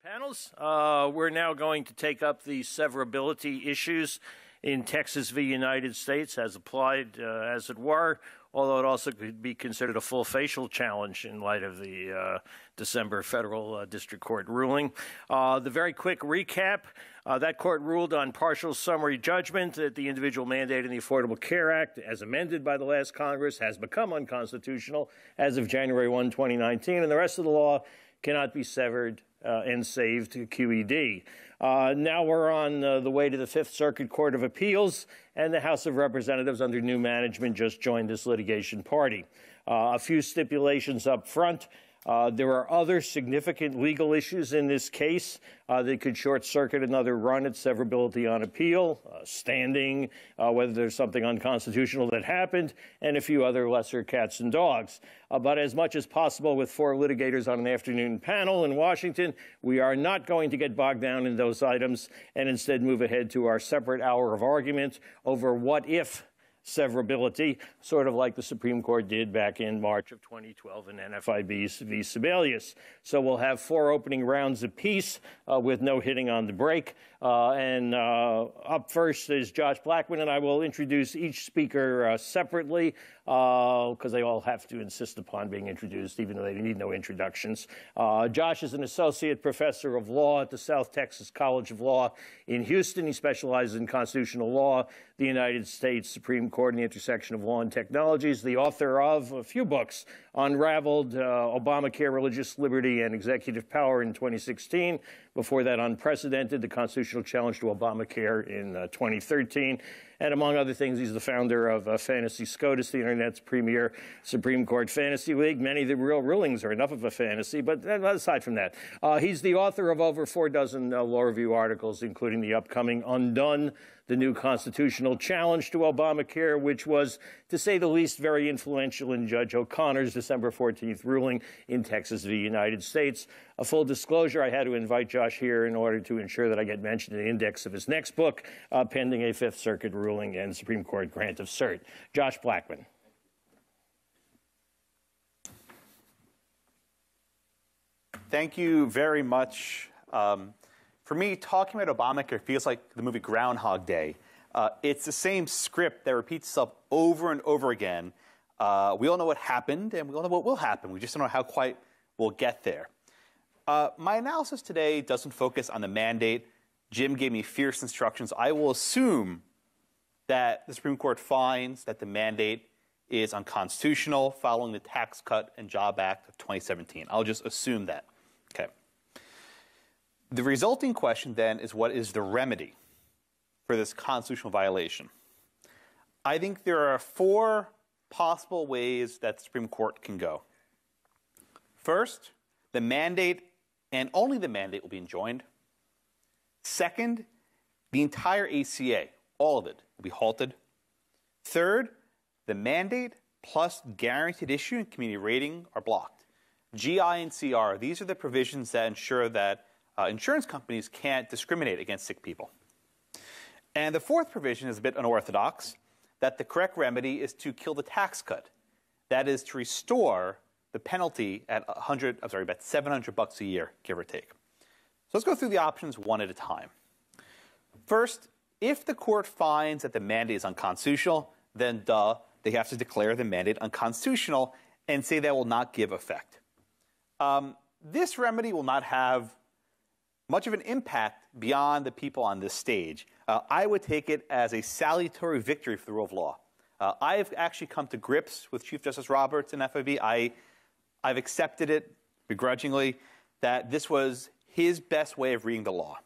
Panels, we're now going to take up the severability issues in Texas v. United States as applied, as it were, although it also could be considered a full facial challenge in light of the December federal district court ruling. The very quick recap, that court ruled on partial summary judgment that the individual mandate in the Affordable Care Act, as amended by the last Congress, has become unconstitutional as of January 1, 2019, and the rest of the law cannot be severed and saved to QED. Now we're on the way to the Fifth Circuit Court of Appeals, and the House of Representatives under new management just joined this litigation party. A few stipulations up front. There are other significant legal issues in this case that could short-circuit another run at severability on appeal, standing, whether there's something unconstitutional that happened, and a few other lesser cats and dogs. But as much as possible with 4 litigators on an afternoon panel in Washington, we are not going to get bogged down in those items and instead move ahead to our separate hour of argument over what if severability, sort of like the Supreme Court did back in March of 2012 in NFIB v. Sebelius. So we'll have 4 opening rounds apiece with no hitting on the break. Up first is Josh Blackman, and I will introduce each speaker separately because they all have to insist upon being introduced, even though they need no introductions. Josh is an associate professor of law at the South Texas College of Law in Houston. He specializes in constitutional law, the United States Supreme Court, and the intersection of law and technologies, the author of a few books, Unraveled, Obamacare, Religious Liberty, and Executive Power in 2016. Before that, Unprecedented, the Constitutional Challenge to Obamacare in 2013. And among other things, he's the founder of Fantasy SCOTUS, the Internet's premier Supreme Court fantasy league. Many of the real rulings are enough of a fantasy, but aside from that, he's the author of over 4 dozen law review articles, including the upcoming Undone, the new constitutional challenge to Obamacare, which was, to say the least, very influential in Judge O'Connor's December 14th ruling in Texas v. United States. A full disclosure, I had to invite Josh here in order to ensure that I get mentioned in the index of his next book, pending a Fifth Circuit ruling and Supreme Court grant of cert. Josh Blackman. Thank you very much. For me, talking about Obamacare feels like the movie Groundhog Day. It's the same script that repeats itself over and over again. We all know what happened, and we all know what will happen. We just don't know how quite we'll get there. My analysis today doesn't focus on the mandate. Jim gave me fierce instructions. I will assume that the Supreme Court finds that the mandate is unconstitutional following the Tax Cut and Job Act of 2017. I'll just assume that. Okay. The resulting question then is, what is the remedy for this constitutional violation? I think there are 4 possible ways that the Supreme Court can go. First, the mandate and only the mandate will be enjoined. Second, the entire ACA, all of it, will be halted. Third, the mandate plus guaranteed issue and community rating are blocked. GI and CR, these are the provisions that ensure that insurance companies can't discriminate against sick people. And the 4th provision is a bit unorthodox, that the correct remedy is to kill the tax cut. That is to restore the penalty at about $700 a year, give or take. So let's go through the options one at a time. First, if the court finds that the mandate is unconstitutional, then they have to declare the mandate unconstitutional and say that will not give effect. This remedy will not have much of an impact beyond the people on this stage. I would take it as a salutary victory for the rule of law. I've actually come to grips with Chief Justice Roberts and FIB. I've accepted it begrudgingly that this was his best way of reading the law.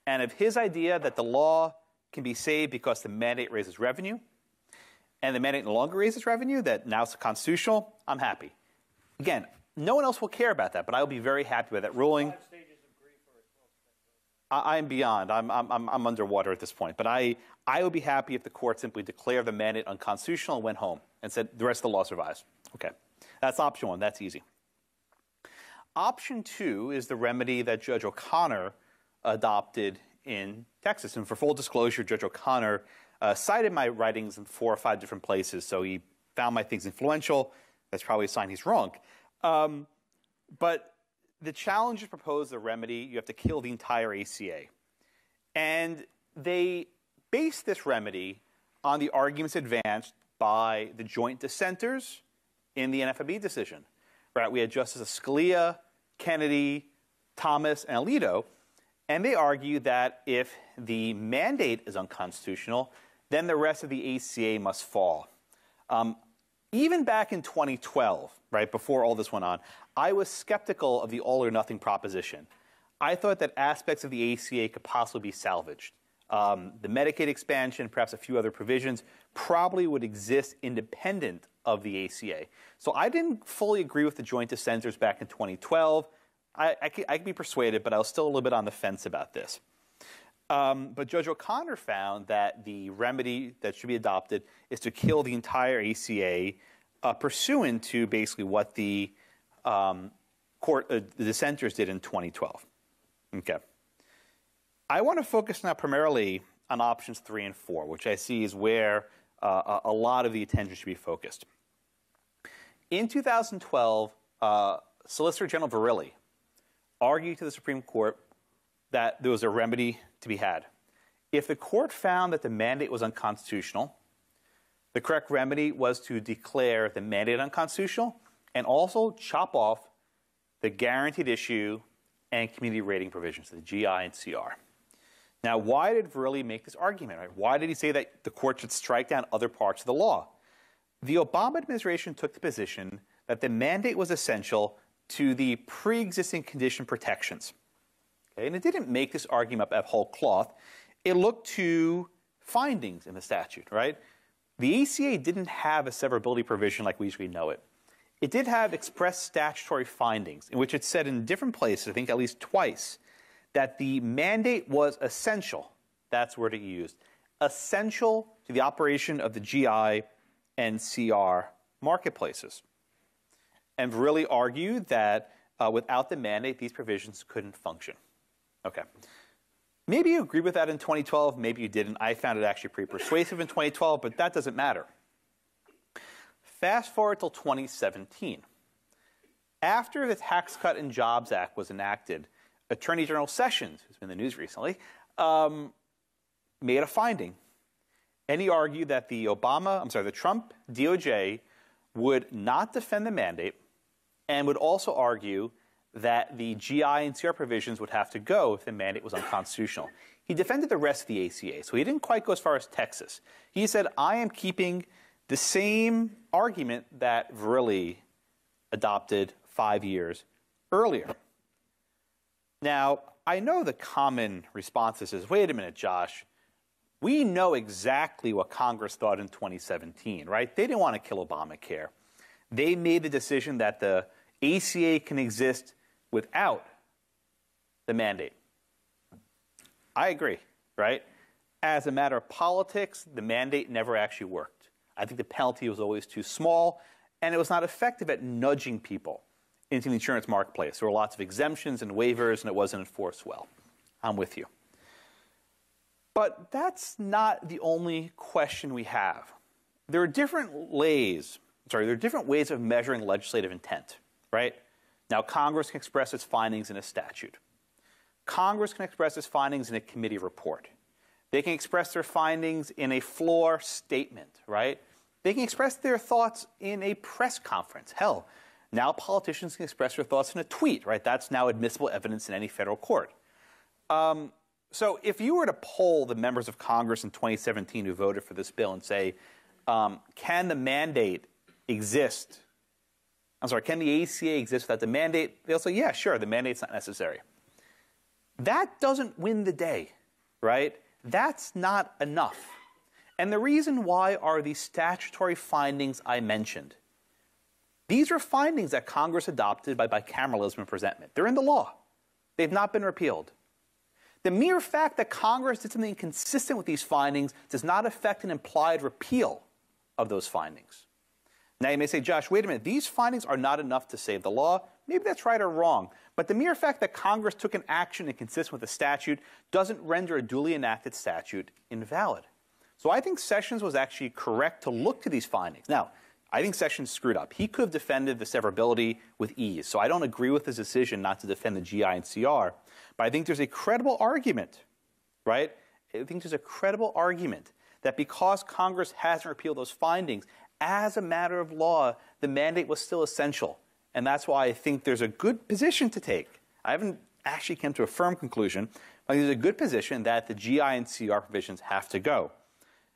And if his idea that the law can be saved because the mandate raises revenue, and the mandate no longer raises revenue, that now it's constitutional, I'm happy. Again, no one else will care about that, but I will be very happy with that ruling. 5 stages of grief or I'm beyond. I'm underwater at this point. But I would be happy if the court simply declared the mandate unconstitutional and went home and said the rest of the law survives. Okay. That's option 1. That's easy. Option 2 is the remedy that Judge O'Connor adopted in Texas. And for full disclosure, Judge O'Connor cited my writings in 4 or 5 different places. So he found my things influential. That's probably a sign he's wrong. But the challengers proposed a remedy, you have to kill the entire ACA. And they based this remedy on the arguments advanced by the joint dissenters in the NFIB decision. Right? We had Justices Scalia, Kennedy, Thomas, and Alito, and they argue that if the mandate is unconstitutional, then the rest of the ACA must fall. Even back in 2012, right, before all this went on, I was skeptical of the all-or-nothing proposition. I thought that aspects of the ACA could possibly be salvaged. The Medicaid expansion, perhaps a few other provisions, probably would exist independent of the ACA. So I didn't fully agree with the joint dissenters back in 2012. I could be persuaded, but I was still a little bit on the fence about this. But Judge O'Connor found that the remedy that should be adopted is to kill the entire ACA pursuant to basically what the the dissenters did in 2012. Okay. I want to focus now primarily on options 3 and 4, which I see is where a lot of the attention should be focused. In 2012, Solicitor General Verrilli argued to the Supreme Court that there was a remedy to be had. If the court found that the mandate was unconstitutional, the correct remedy was to declare the mandate unconstitutional and also chop off the guaranteed issue and community rating provisions, the GI and CR. Now, why did Verrilli make this argument? Right? Why did he say that the court should strike down other parts of the law? The Obama administration took the position that the mandate was essential to the pre-existing condition protections. Okay? And it didn't make this argument up at whole cloth. It looked to findings in the statute, right? The ACA didn't have a severability provision like we usually know it. It did have express statutory findings in which it said in different places, I think at least twice, that the mandate was essential. That's the word it used. Essential to the operation of the GI and CR marketplaces. And Verrilli argued that without the mandate, these provisions couldn't function. Okay. Maybe you agreed with that in 2012. Maybe you didn't. I found it actually pretty persuasive in 2012, but that doesn't matter. Fast forward till 2017. After the Tax Cut and Jobs Act was enacted, Attorney General Sessions, who's been in the news recently, made a finding. And he argued that the Trump DOJ would not defend the mandate and would also argue that the GI and CR provisions would have to go if the mandate was unconstitutional. He defended the rest of the ACA, so he didn't quite go as far as Texas. He said, I am keeping the same argument that Verrilli adopted 5 years earlier. Now, I know the common response is, wait a minute, Josh. We know exactly what Congress thought in 2017, right? They didn't want to kill Obamacare. They made the decision that the ACA can exist without the mandate. I agree, right? As a matter of politics, the mandate never actually worked. I think the penalty was always too small, and it was not effective at nudging people into the insurance marketplace. There were lots of exemptions and waivers, and it wasn't enforced well. I'm with you. But that's not the only question we have. There are different ways of measuring legislative intent, right? Now, Congress can express its findings in a statute. Congress can express its findings in a committee report. They can express their findings in a floor statement, right? They can express their thoughts in a press conference. Hell, now politicians can express their thoughts in a tweet, right? That's now admissible evidence in any federal court. So if you were to poll the members of Congress in 2017 who voted for this bill and say, can the mandate exist? Can the ACA exist without the mandate? They'll say, yeah, sure, the mandate's not necessary. That doesn't win the day, right? That's not enough. And the reason why are these statutory findings I mentioned. These are findings that Congress adopted by bicameralism and presentment. They're in the law. They've not been repealed. The mere fact that Congress did something inconsistent with these findings does not affect an implied repeal of those findings. Now, you may say, Josh, wait a minute. These findings are not enough to save the law. Maybe that's right or wrong. But the mere fact that Congress took an action inconsistent with the statute doesn't render a duly enacted statute invalid. So I think Sessions was actually correct to look to these findings. Now, I think Sessions screwed up. He could have defended the severability with ease. So I don't agree with his decision not to defend the GI and CR. But I think there's a credible argument, right? I think there's a credible argument that because Congress hasn't repealed those findings, as a matter of law, the mandate was still essential. And that's why I think there's a good position to take. I haven't actually come to a firm conclusion, but there's a good position that the GI and CR provisions have to go.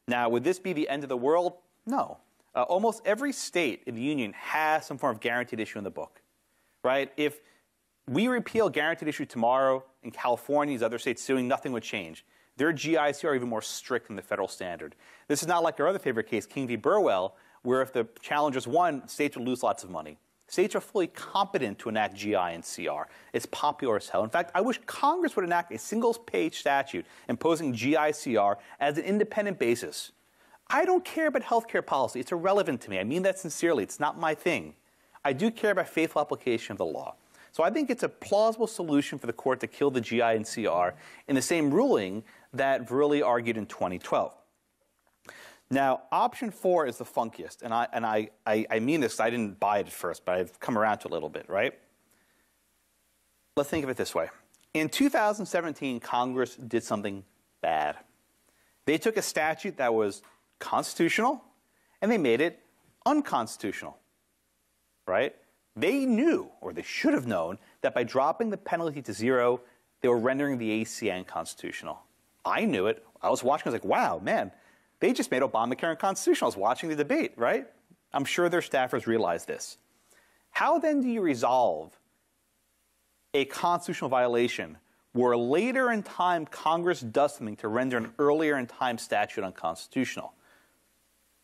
Now, would this be the end of the world? No. Almost every state in the union has some form of guaranteed issue in the book, right? If we repeal guaranteed issue tomorrow in California, these other states suing, nothing would change. Their GIC are even more strict than the federal standard. This is not like our other favorite case, King v. Burwell, where if the challengers won, states would lose lots of money. States are fully competent to enact GI and CR. It's popular as hell. In fact, I wish Congress would enact a single-page statute imposing GI-CR as an independent basis. I don't care about healthcare policy. It's irrelevant to me. I mean that sincerely. It's not my thing. I do care about faithful application of the law. So I think it's a plausible solution for the court to kill the GI and CR in the same ruling that Verrilli argued in 2012. Now, option 4 is the funkiest, and I mean this because I didn't buy it at first, but I've come around to it a little bit, right? Let's think of it this way. In 2017, Congress did something bad. They took a statute that was constitutional, and they made it unconstitutional, right? They knew, or they should have known, that by dropping the penalty to 0, they were rendering the ACA unconstitutional. I knew it. I was watching, I was like, wow, man. They just made Obamacare unconstitutional. I was watching the debate, right? I'm sure their staffers realized this. How then do you resolve a constitutional violation where later in time Congress does something to render an earlier in time statute unconstitutional?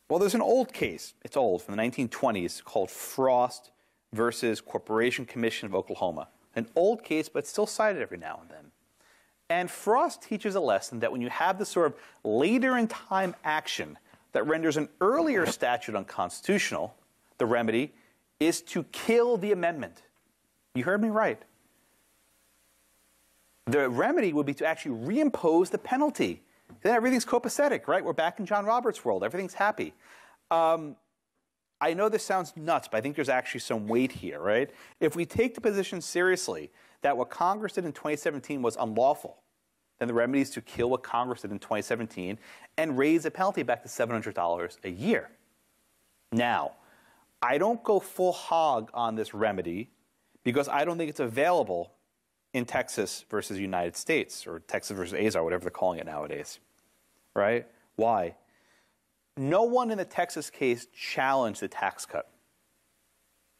Well, there's an old case. It's old, from the 1920s, called Frost versus Corporation Commission of Oklahoma. An old case, but still cited every now and then. And Frost teaches a lesson that when you have this sort of later in time action that renders an earlier statute unconstitutional, the remedy is to kill the amendment. You heard me right. The remedy would be to actually reimpose the penalty. Then everything's copacetic, right? We're back in John Roberts' world. Everything's happy. I know this sounds nuts, but I think there's actually some weight here, right? If we take the position seriously that what Congress did in 2017 was unlawful, then the remedy is to kill what Congress did in 2017 and raise the penalty back to $700 a year. Now, I don't go full hog on this remedy because I don't think it's available in Texas versus United States, or Texas versus Azar, whatever they're calling it nowadays, right? Why? No one in the Texas case challenged the tax cut.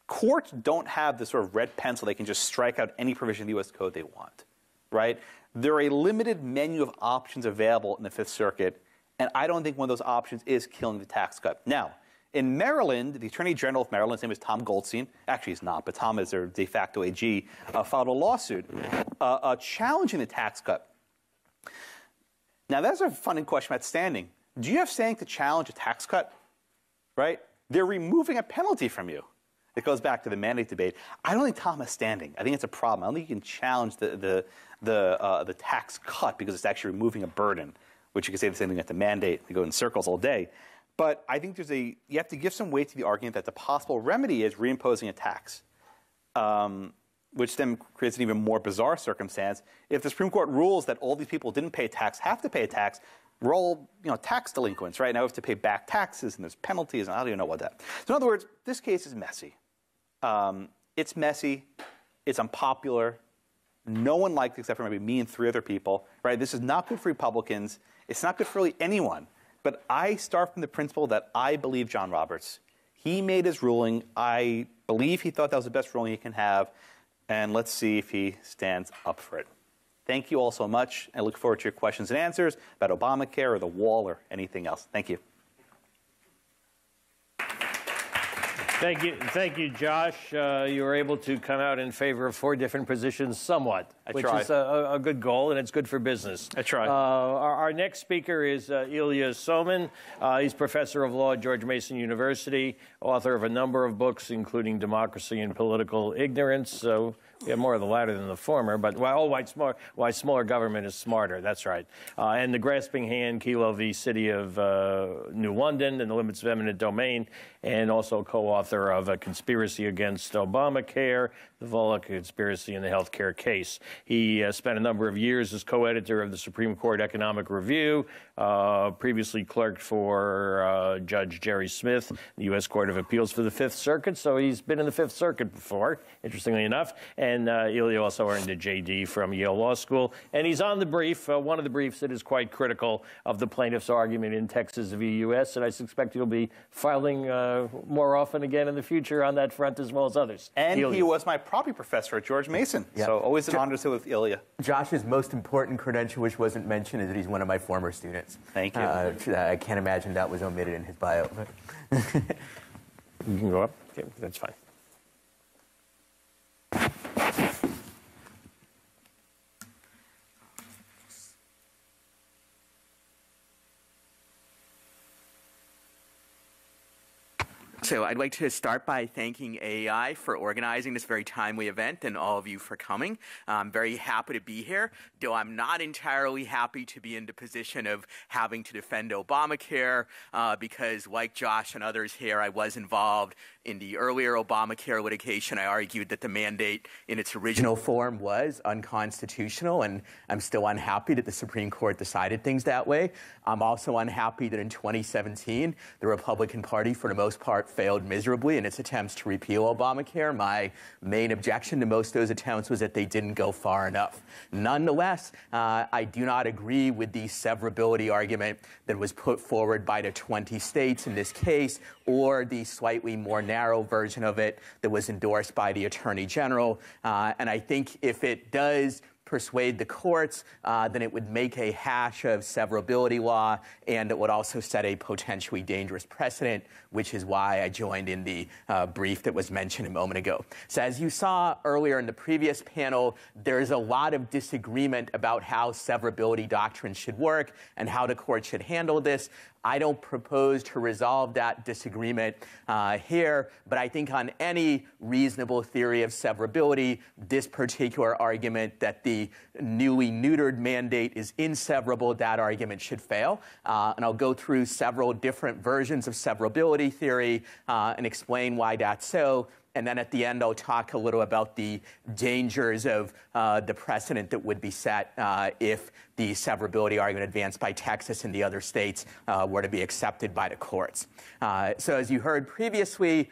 Courts don't have this sort of red pencil they can just strike out any provision of the U.S. Code they want, right? There are a limited menu of options available in the Fifth Circuit, and I don't think one of those options is killing the tax cut. Now, in Maryland, the Attorney General of Maryland, his name is Tom Goldstein. Actually, he's not, but Tom is their de facto AG, filed a lawsuit challenging the tax cut. Now, that's a funny question about standing. Do you have standing to challenge a tax cut, right? They're removing a penalty from you. It goes back to the mandate debate. I don't think Tom has standing. I think it's a problem. I don't think you can challenge the tax cut because it's actually removing a burden, which you can say the same thing at the mandate. We go in circles all day. But I think you have to give some weight to the argument that the possible remedy is reimposing a tax, which then creates an even more bizarre circumstance. If the Supreme Court rules that all these people who didn't pay a tax have to pay a tax, we're all, tax delinquents, right? Now we have to pay back taxes, and there's penalties, and I don't even know what that. So in other words, this case is messy. It's messy. It's unpopular. No one liked it except for maybe me and 3 other people, right? This is not good for Republicans. It's not good for really anyone. But I start from the principle that I believe John Roberts. He made his ruling. I believe he thought that was the best ruling he can have. And let's see if he stands up for it. Thank you all so much. I look forward to your questions and answers about Obamacare or the wall or anything else. Thank you. Thank you, Josh. You were able to come out in favor of 4 different positions somewhat, which is a good goal, and it's good for business. I tried. Our next speaker is ILYA SOMIN. He's professor of law at George Mason University, author of a number of books, including Democracy and Political Ignorance. So Yeah, more of the latter than the former, but why smaller government is smarter, that's right. And the grasping hand, Kelo v. City of New London and the limits of eminent domain, and also co-author of A Conspiracy Against Obamacare, the Volokh conspiracy in the healthcare case. He spent a number of years as co-editor of the Supreme Court Economic Review, previously clerked for Judge Jerry Smith, the U.S. Court of Appeals for the Fifth Circuit, so he's been in the Fifth Circuit before, interestingly enough, and ILYA also earned a J.D. from Yale Law School, and he's on the brief, one of the briefs that is quite critical of the plaintiff's argument in Texas v. U.S., and I suspect he'll be filing more often again in the future on that front as well as others. And ILYA. he was my property professor at George Mason, so always an honor to sit with ILYA. Josh's most important credential, which wasn't mentioned, is that he's one of my former students. Thank you. I can't imagine that was omitted in his bio. You can go up. Okay, that's fine. So I'd like to start by thanking AEI for organizing this very timely event and all of you for coming. I'm very happy to be here, though I'm not entirely happy to be in the position of having to defend Obamacare because, like Josh and others here, I was involved in the earlier Obamacare litigation. I argued that the mandate in its original form was unconstitutional, and I'm still unhappy that the Supreme Court decided things that way. I'm also unhappy that in 2017, the Republican Party, for the most part, failed miserably in its attempts to repeal Obamacare. My main objection to most of those attempts was that they didn't go far enough. Nonetheless, I do not agree with the severability argument that was put forward by the 20 states in this case, or the slightly more narrow version of it that was endorsed by the Attorney General. And I think if it does persuade the courts, then it would make a hash of severability law, and it would also set a potentially dangerous precedent, which is why I joined in the brief that was mentioned a moment ago. So as you saw earlier in the previous panel, there's a lot of disagreement about how severability doctrine should work and how the court should handle this. I don't propose to resolve that disagreement here, but I think on any reasonable theory of severability, this particular argument that the newly neutered mandate is inseverable, that argument should fail. And I'll go through several different versions of severability theory and explain why that's so. And then at the end, I'll talk a little about the dangers of the precedent that would be set if the severability argument advanced by Texas and the other states were to be accepted by the courts. So as you heard previously,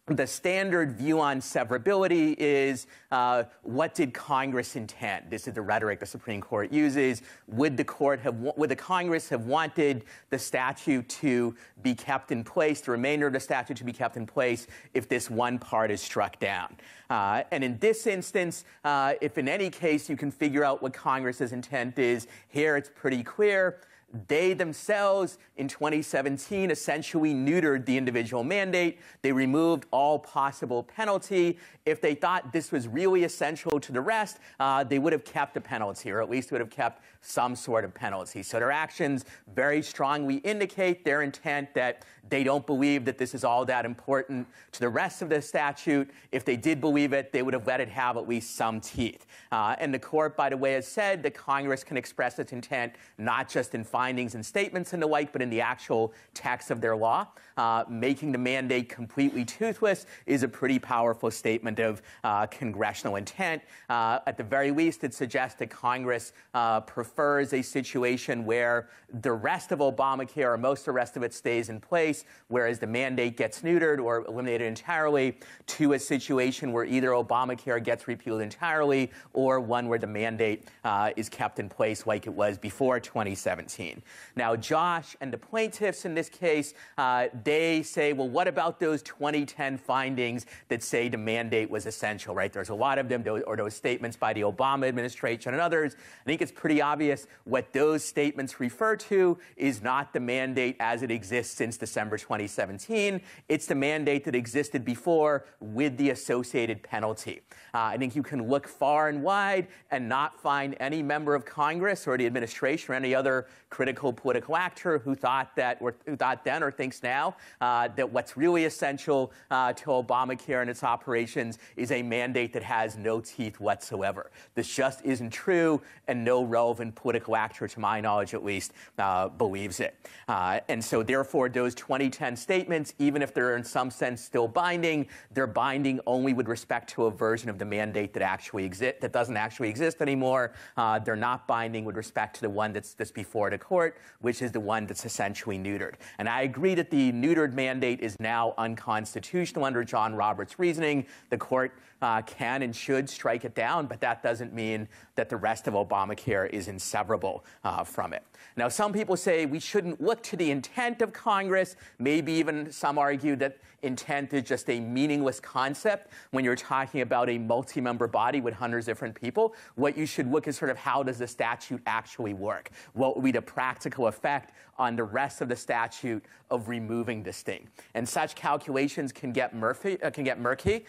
the standard view on severability is what did Congress intend? This is the rhetoric the Supreme Court uses. Would the Congress have wanted the statute to be kept in place, the remainder of the statute to be kept in place, if this one part is struck down? And in this instance, if in any case you can figure out what Congress's intent is, here it's pretty clear. They themselves, in 2017, essentially neutered the individual mandate. They removed all possible penalty. If they thought this was really essential to the rest, they would have kept a penalty, or at least would have kept some sort of penalty. So their actions very strongly indicate their intent that they don't believe that this is all that important to the rest of the statute. If they did believe it, they would have let it have at least some teeth. And the court, by the way, has said that Congress can express its intent not just in findings and statements and the like, but in the actual text of their law. Making the mandate completely toothless is a pretty powerful statement of congressional intent. At the very least, it suggests that Congress prefers a situation where the rest of Obamacare, or most of the rest of it, stays in place, whereas the mandate gets neutered or eliminated entirely, to a situation where either Obamacare gets repealed entirely or one where the mandate is kept in place like it was before 2017. Now, Josh and the plaintiffs in this case, they say, well, what about those 2010 findings that say the mandate was essential, right? There's a lot of them, or those statements by the Obama administration and others. I think it's pretty obvious what those statements refer to is not the mandate as it exists since December 2017. It's the mandate that existed before with the associated mandate penalty. I think you can look far and wide and not find any member of Congress or the administration or any other critical political actor who thought that, or who thought then or thinks now, that what's really essential to Obamacare and its operations is a mandate that has no teeth whatsoever. This just isn't true, and no relevant political actor, to my knowledge at least, believes it. And so therefore, those 2010 statements, even if they're in some sense still binding, they're binding only with respect to a version of the mandate that doesn't actually exist anymore. They're not binding with respect to the one that's before the court, which is the one that's essentially neutered. And I agree that the neutered mandate is now unconstitutional under John Roberts' reasoning. The court can and should strike it down, but that doesn't mean that the rest of Obamacare is inseparable from it. Now, some people say we shouldn't look to the intent of Congress. Maybe even some argue that intent is just a meaningless concept when you're talking about a multi-member body with hundreds of different people. What you should look is sort of how does the statute actually work? What would be the practical effect on the rest of the statute of removing this thing? And such calculations can get murky.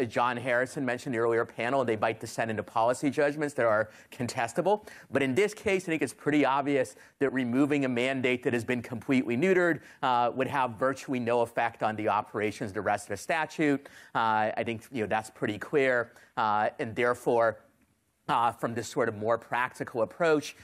John Harrison mentioned in the earlier panel, they might descend into policy judgments that are contestable. But in this case, I think it's pretty obvious that removing a mandate that has been completely neutered would have virtually no effect on the operations of the rest of the statute. I think that's pretty clear, and therefore, from this sort of more practical approach,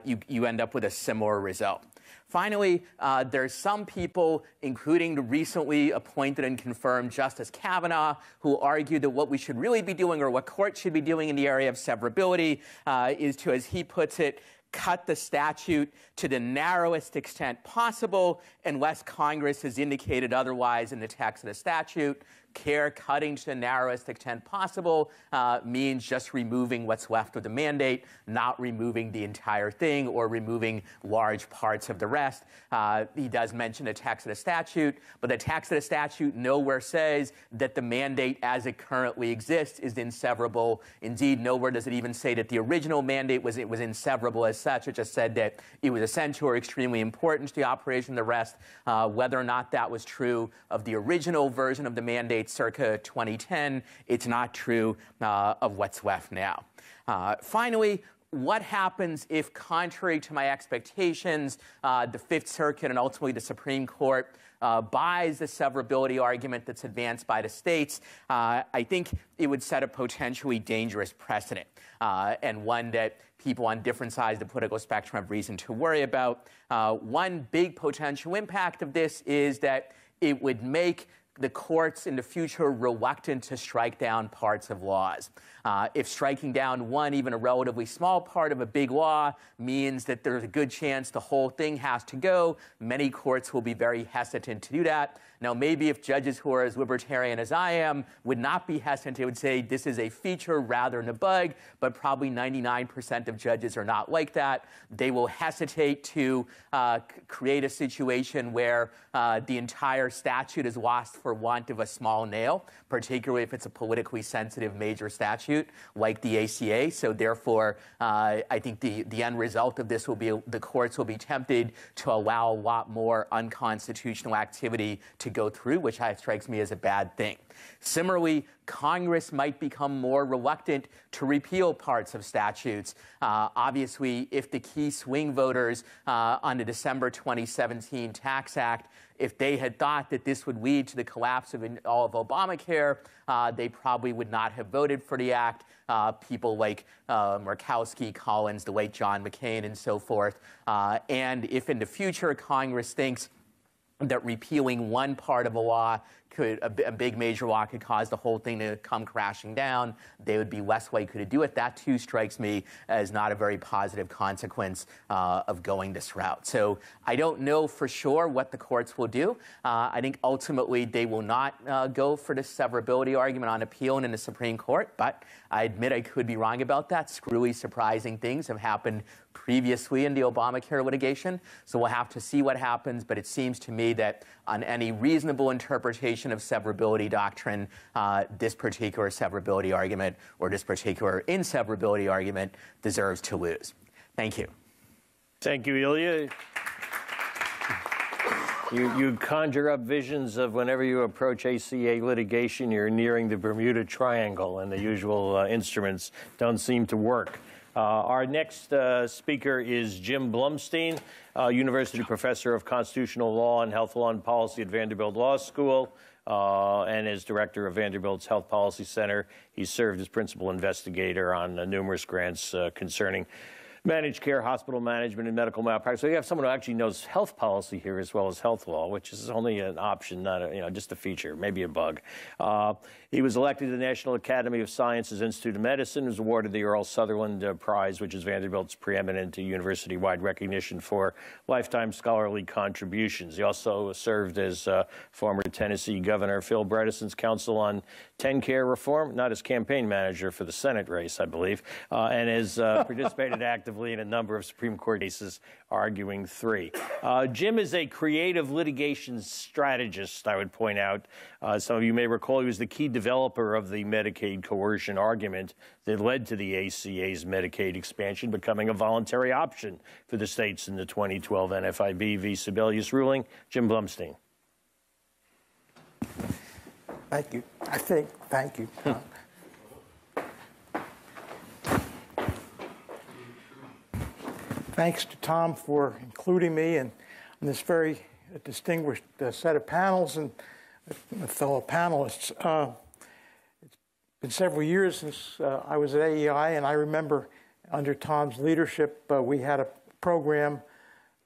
you end up with a similar result. Finally, there's some people, including the recently appointed and confirmed Justice Kavanaugh, who argue that what we should really be doing, or what courts should be doing in the area of severability, is to, as he puts it, cut the statute to the narrowest extent possible unless Congress has indicated otherwise in the text of the statute. Cutting to the narrowest extent possible means just removing what's left of the mandate, not removing the entire thing or removing large parts of the rest. He does mention the text of the statute, but the text of the statute nowhere says that the mandate as it currently exists is inseverable. Indeed, nowhere does it even say that the original mandate was inseverable as such. It just said that it was essential or extremely important to the operation of the rest. Whether or not that was true of the original version of the mandate circa 2010, it's not true of what's left now. Finally, what happens if, contrary to my expectations, the Fifth Circuit and ultimately the Supreme Court buys the severability argument that's advanced by the states? I think it would set a potentially dangerous precedent, and one that people on different sides of the political spectrum have reason to worry about. One big potential impact of this is that it would make the courts in the future reluctant to strike down parts of laws. If striking down one, even a relatively small part of a big law, means that there's a good chance the whole thing has to go, many courts will be very hesitant to do that. Now, maybe if judges who are as libertarian as I am would not be hesitant, they would say this is a feature rather than a bug, but probably 99% of judges are not like that. They will hesitate to create a situation where the entire statute is lost for want of a small nail, particularly if it's a politically sensitive major statute like the ACA. So therefore, I think the end result of this will be the courts will be tempted to allow a lot more unconstitutional activity to go through, which strikes me as a bad thing. Similarly, Congress might become more reluctant to repeal parts of statutes. Obviously, if the key swing voters on the December 2017 Tax Act, if they had thought that this would lead to the collapse of all of Obamacare, they probably would not have voted for the act. People like Murkowski, Collins, the late John McCain, and so forth. And if in the future Congress thinks that repealing one part of a law a big major law could cause the whole thing to come crashing down, they would be less likely to do it. That, too, strikes me as not a very positive consequence of going this route. So I don't know for sure what the courts will do. I think ultimately they will not go for the severability argument on appeal and in the Supreme Court, but I admit I could be wrong about that. Screwy, surprising things have happened previously in the Obamacare litigation, so we'll have to see what happens, but it seems to me that on any reasonable interpretation of severability doctrine, this particular severability argument or this particular inseverability argument deserves to lose. Thank you. Thank you, ILYA. You conjure up visions of whenever you approach ACA litigation, you're nearing the Bermuda Triangle, and the usual instruments don't seem to work. Our next speaker is Jim BLUMSTEIN, University Professor of Constitutional Law and Health Law and Policy at Vanderbilt Law School, and is Director of Vanderbilt's Health Policy Center. He's served as Principal Investigator on numerous grants concerning managed care, hospital management, and medical malpractice. So you have someone who actually knows health policy here as well as health law, which is only an option, not a, just a feature, maybe a bug. He was elected to the National Academy of Sciences Institute of Medicine, was awarded the Earl Sutherland Prize, which is Vanderbilt's preeminent university-wide recognition for lifetime scholarly contributions. He also served as former Tennessee Governor Phil Bredesen's counsel on TennCare reform, not as campaign manager for the Senate race, I believe, and has participated actively in a number of Supreme Court cases, arguing 3. Jim is a creative litigation strategist, I would point out. Some of you may recall he was the key developer of the Medicaid coercion argument that led to the ACA's Medicaid expansion becoming a voluntary option for the states in the 2012 NFIB v. Sebelius ruling. Jim BLUMSTEIN. Thank you. Thank you, Tom. Thanks to Tom for including me in this very distinguished set of panels and fellow panelists. It's been several years since I was at AEI, and I remember under Tom's leadership, we had a program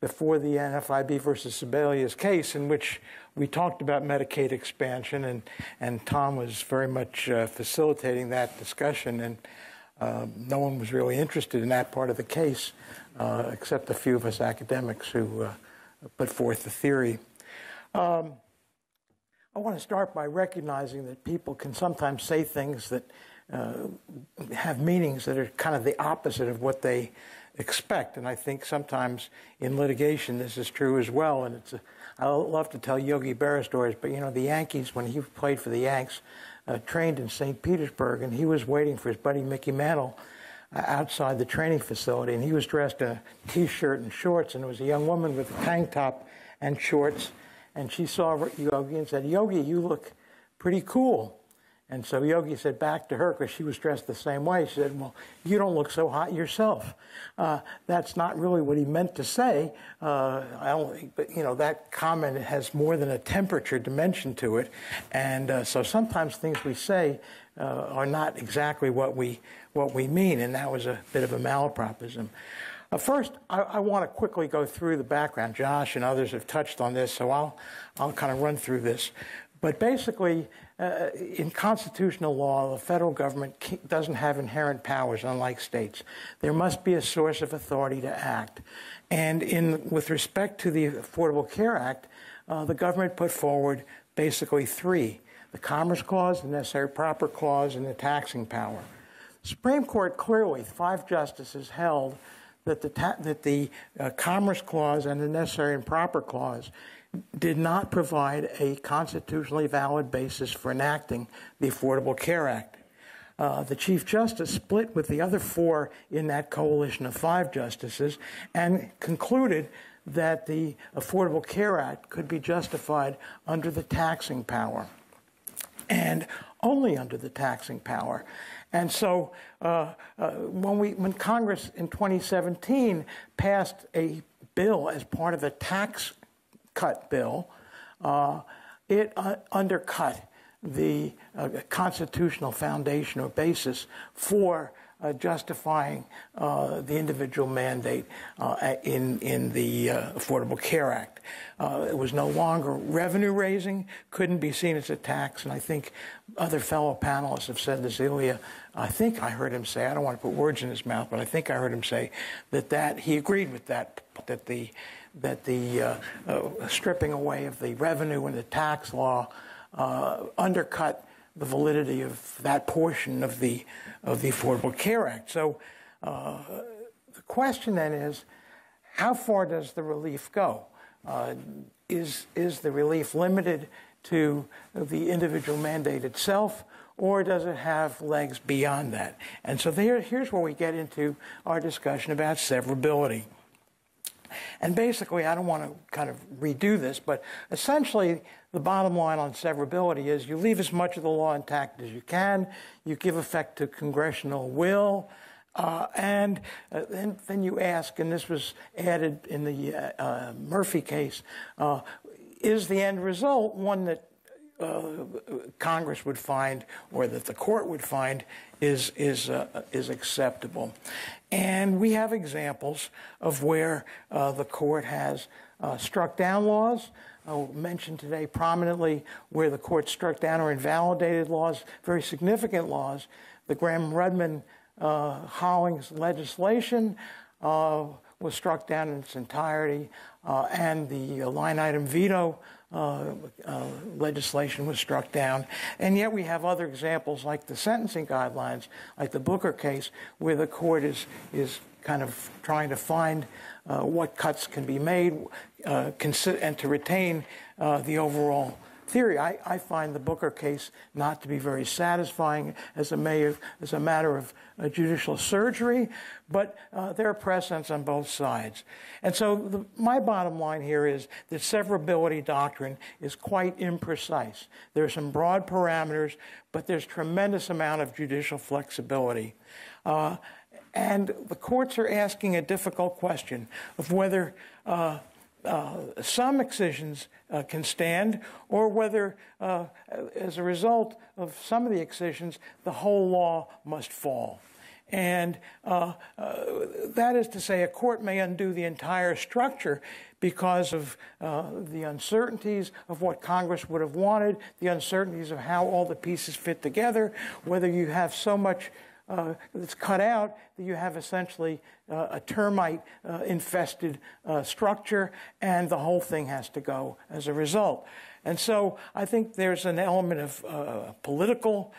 before the NFIB versus Sebelius case in which we talked about Medicaid expansion, and Tom was very much facilitating that discussion, and no one was really interested in that part of the case except a few of us academics who put forth the theory. I want to start by recognizing that people can sometimes say things that have meanings that are kind of the opposite of what they expect, and I think sometimes in litigation this is true as well. And I love to tell Yogi Berra stories, but the Yankees, when he played for the Yanks, trained in St. Petersburg, and he was waiting for his buddy Mickey Mantle outside the training facility, and he was dressed in a T-shirt and shorts, and there was a young woman with a tank top and shorts, and she saw Yogi and said, "Yogi, you look pretty cool." And so Yogi said back to her, because she was dressed the same way, she said, "Well, you don't look so hot yourself." That's not really what he meant to say. But that comment has more than a temperature dimension to it. And so sometimes things we say are not exactly what we mean, and that was a bit of a malapropism. First, I want to quickly go through the background. Josh and others have touched on this, so I'll kind of run through this. But basically, in constitutional law, the federal government doesn't have inherent powers, unlike states. There must be a source of authority to act. And with respect to the Affordable Care Act, the government put forward basically 3: the Commerce Clause, the Necessary Proper Clause, and the taxing power. The Supreme Court clearly, 5 justices, held that the Commerce Clause and the Necessary and Proper Clause did not provide a constitutionally valid basis for enacting the Affordable Care Act. The Chief Justice split with the other 4 in that coalition of 5 justices and concluded that the Affordable Care Act could be justified under the taxing power, and only under the taxing power. And so when Congress in 2017 passed a bill as part of a tax cut bill, it undercut the constitutional foundation or basis for justifying the individual mandate in the Affordable Care Act. It was no longer revenue raising, couldn't be seen as a tax, and I think other fellow panelists have said this. ILYA, I think I heard him say, I don't want to put words in his mouth, but I think I heard him say that he agreed with that the stripping away of the revenue and the tax law undercut the validity of that portion of the Affordable Care Act. So the question then is, how far does the relief go? Is the relief limited to the individual mandate itself, or does it have legs beyond that? And so here's where we get into our discussion about severability. And basically, I don't want to kind of redo this, but essentially the bottom line on severability is you leave as much of the law intact as you can, you give effect to congressional will, and then you ask, and this was added in the Murphy case, is the end result one that Congress would find or that the court would find is acceptable? And we have examples of where the court has struck down laws. I'll mention today prominently where the court struck down or invalidated laws, very significant laws. The Graham-Rudman Hollings legislation was struck down in its entirety, and the line item veto legislation was struck down. And yet we have other examples like the sentencing guidelines, like the Booker case, where the court is kind of trying to find what cuts can be made and to retain the overall theory. I find the Booker case not to be very satisfying as a matter of judicial surgery, but there are precedents on both sides. And so my bottom line here is that severability doctrine is quite imprecise. There are some broad parameters, but there's tremendous amount of judicial flexibility. And the courts are asking a difficult question of whether some excisions can stand, or whether, as a result of some of the excisions, the whole law must fall. And that is to say, a court may undo the entire structure because of the uncertainties of what Congress would have wanted, the uncertainties of how all the pieces fit together, whether you have so much that's cut out that you have essentially a termite-infested structure, and the whole thing has to go as a result. And so I think there's an element of political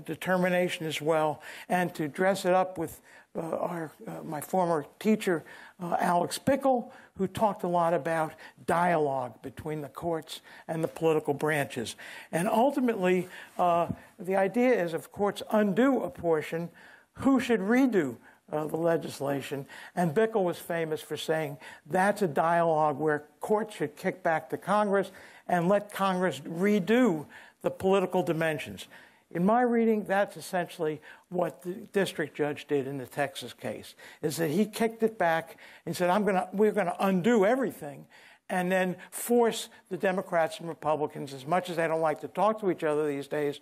determination as well, and to dress it up with my former teacher, Alex Bickle, who talked a lot about dialogue between the courts and the political branches. And ultimately, the idea is if courts undo a portion, who should redo the legislation? And Bickle was famous for saying that's a dialogue where courts should kick back to Congress and let Congress redo the political dimensions. In my reading, that's essentially what the district judge did in the Texas case, is that he kicked it back and said, we're going to undo everything, and then force the Democrats and Republicans, as much as they don't like to talk to each other these days,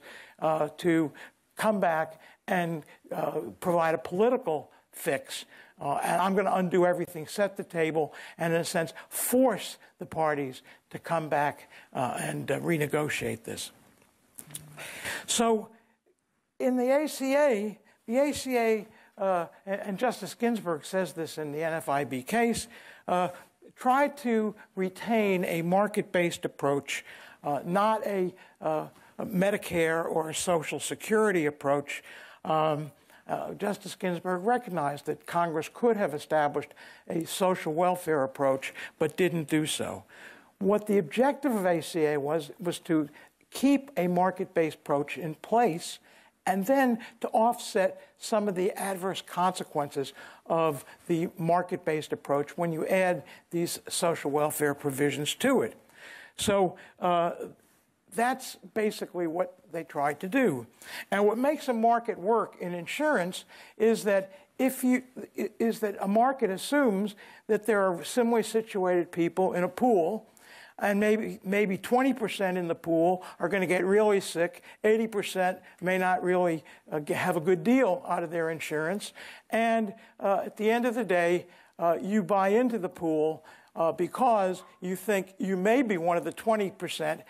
to come back and provide a political fix. And I'm going to undo everything, set the table, and in a sense, force the parties to come back and renegotiate this. So in the ACA, and Justice Ginsburg says this in the NFIB case, tried to retain a market-based approach, not a Medicare or a Social Security approach. Justice Ginsburg recognized that Congress could have established a social welfare approach, but didn't do so. What the objective of ACA was to keep a market-based approach in place, and then to offset some of the adverse consequences of the market-based approach when you add these social welfare provisions to it. So that's basically what they tried to do. And what makes a market work in insurance is that a market assumes that there are similarly situated people in a pool, and maybe 20% in the pool are going to get really sick. 80% may not really have a good deal out of their insurance. And at the end of the day, you buy into the pool because you think you may be one of the 20%.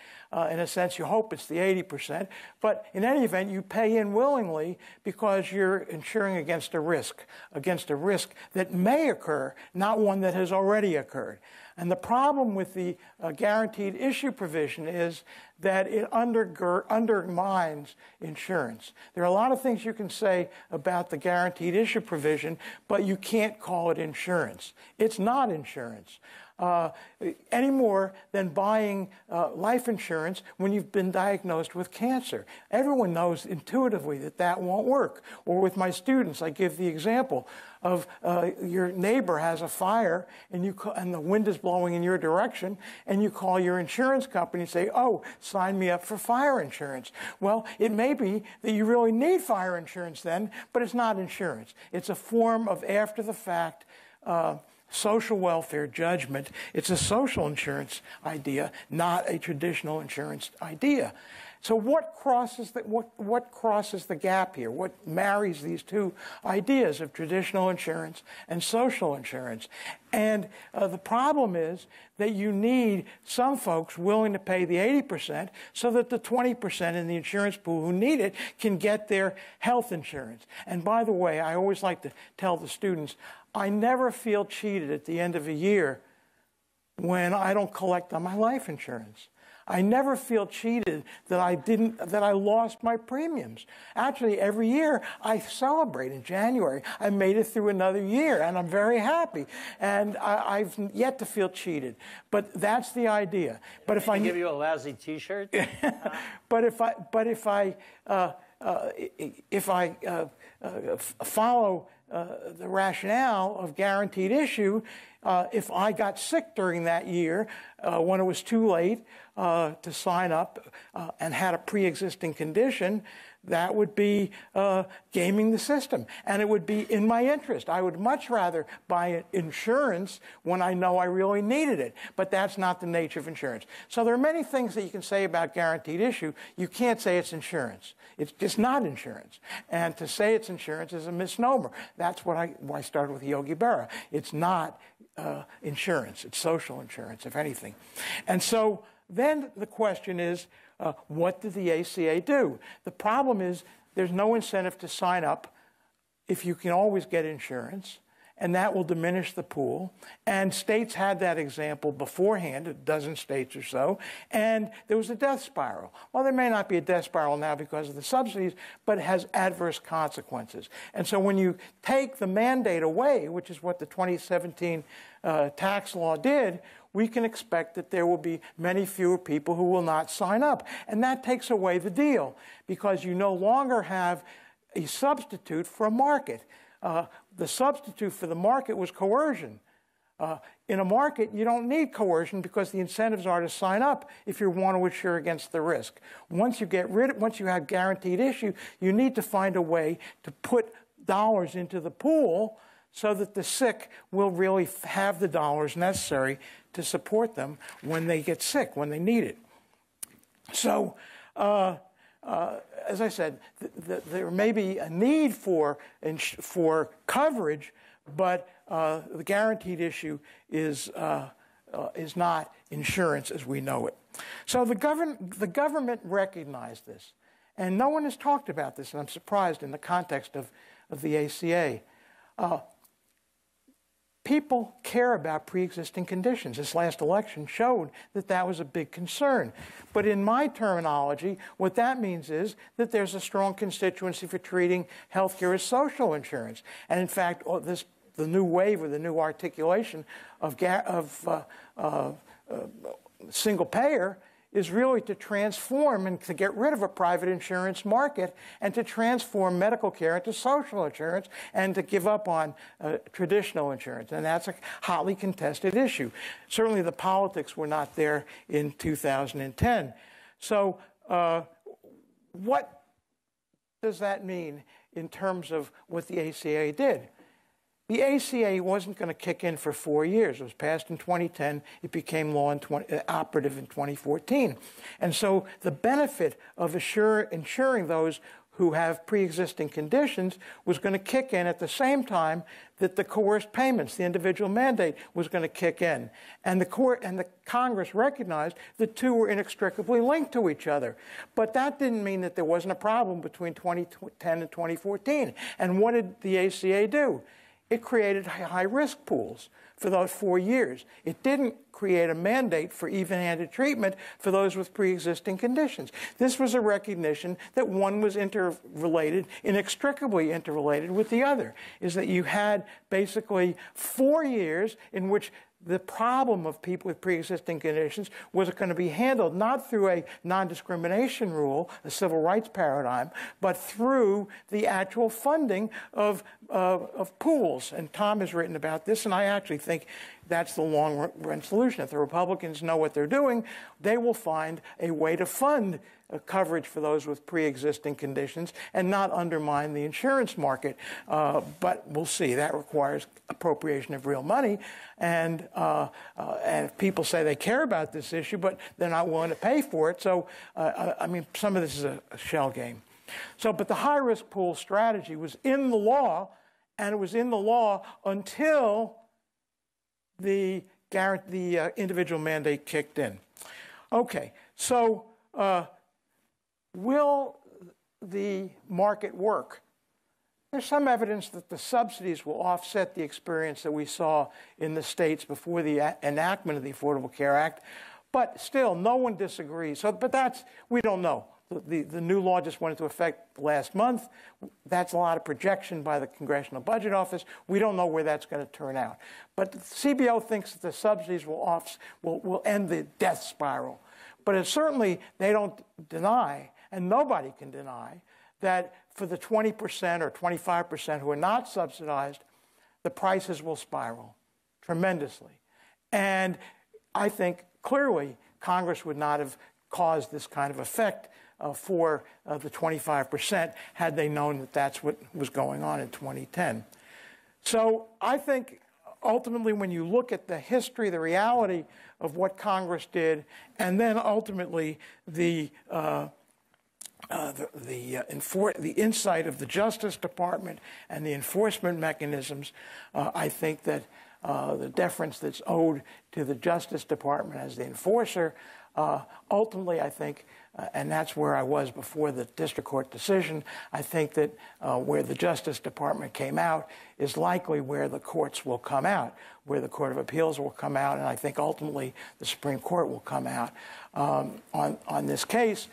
In a sense, you hope it's the 80%. But in any event, you pay in willingly because you're insuring against a risk that may occur, not one that has already occurred. And the problem with the guaranteed issue provision is that it undermines insurance. There are a lot of things you can say about the guaranteed issue provision, but you can't call it insurance. It's not insurance. any more than buying life insurance when you've been diagnosed with cancer. Everyone knows intuitively that that won't work. Or with my students, I give the example of your neighbor has a fire and the wind is blowing in your direction, and you call your insurance company and say, oh, sign me up for fire insurance. Well, it may be that you really need fire insurance then, but it's not insurance. It's a form of after-the-fact social welfare judgment. It's a social insurance idea, not a traditional insurance idea. So what crosses the gap here? What marries these two ideas of traditional insurance and social insurance? And the problem is that you need some folks willing to pay the 80% so that the 20% in the insurance pool who need it can get their health insurance. And by the way, I always like to tell the students, I never feel cheated at the end of a year when I don't collect on my life insurance. I never feel cheated that I lost my premiums. Actually, every year I celebrate in January. I made it through another year, and I'm very happy. And I've yet to feel cheated. But that's the idea. But if I give you a lousy T-shirt. but if I follow the rationale of guaranteed issue, if I got sick during that year when it was too late to sign up and had a pre-existing condition, that would be gaming the system. And it would be in my interest. I would much rather buy insurance when I know I really needed it. But that's not the nature of insurance. So there are many things that you can say about guaranteed issue. You can't say it's insurance. It's just not insurance. And to say it's insurance is a misnomer. That's why I started with Yogi Berra. It's not insurance. It's social insurance, if anything. And so then the question is, what did the ACA do? The problem is there's no incentive to sign up if you can always get insurance, and that will diminish the pool. And states had that example beforehand, a dozen states or so, and there was a death spiral. Well, there may not be a death spiral now because of the subsidies, but it has adverse consequences. And so when you take the mandate away, which is what the 2017 tax law did, we can expect that there will be many fewer people who will not sign up. And that takes away the deal because you no longer have a substitute for a market. The substitute for the market was coercion. In a market, you don't need coercion because the incentives are to sign up if you want to insure against the risk. Once you have guaranteed issue, you need to find a way to put dollars into the pool so that the sick will really have the dollars necessary to support them when they get sick, when they need it. So, as I said, there may be a need for coverage, but the guaranteed issue is not insurance as we know it. So the government recognized this, and no one has talked about this, and I'm surprised in the context of the ACA. People care about pre-existing conditions. This last election showed that that was a big concern. But in my terminology, what that means is that there's a strong constituency for treating health care as social insurance. And in fact, the new wave or the new articulation of single payer is really to transform and to get rid of a private insurance market and to transform medical care into social insurance and to give up on traditional insurance. And that's a hotly contested issue. Certainly the politics were not there in 2010. So what does that mean in terms of what the ACA did? The ACA wasn't going to kick in for 4 years. It was passed in 2010. It became law operative in 2014. And so the benefit of insuring those who have pre-existing conditions was going to kick in at the same time that the coerced payments, the individual mandate, was going to kick in. And the Congress recognized the two were inextricably linked to each other. But that didn't mean that there wasn't a problem between 2010 and 2014. And what did the ACA do? It created high-risk pools for those 4 years. It didn't create a mandate for even-handed treatment for those with pre-existing conditions. This was a recognition that one was interrelated, inextricably interrelated with the other, is that you had basically 4 years in which the problem of people with pre-existing conditions was going to be handled not through a non-discrimination rule, a civil rights paradigm, but through the actual funding of pools. And Tom has written about this, and I actually think that's the long-run solution. If the Republicans know what they're doing, they will find a way to fund coverage for those with pre-existing conditions and not undermine the insurance market. But we'll see. That requires appropriation of real money. And if people say they care about this issue, but they're not willing to pay for it. So, I mean, some of this is a shell game. So, but the high-risk pool strategy was in the law, and it was in the law until the individual mandate kicked in. Okay, so will the market work? There's some evidence that the subsidies will offset the experience that we saw in the states before the enactment of the Affordable Care Act, but still, no one disagrees. So, but we don't know. The new law just went into effect last month. That's a lot of projection by the Congressional Budget Office. We don't know where that's going to turn out. But the CBO thinks that the subsidies will end the death spiral. But certainly they don't deny, and nobody can deny, that for the 20% or 25% who are not subsidized, the prices will spiral tremendously. And I think clearly Congress would not have caused this kind of effect for the 25% had they known that that's what was going on in 2010. So I think ultimately when you look at the history, the reality of what Congress did, and then ultimately the insight of the Justice Department and the enforcement mechanisms, I think that the deference that's owed to the Justice Department as the enforcer, ultimately I think, and that's where I was before the district court decision, I think that where the Justice Department came out is likely where the courts will come out, where the Court of Appeals will come out, and I think ultimately the Supreme Court will come out on this case,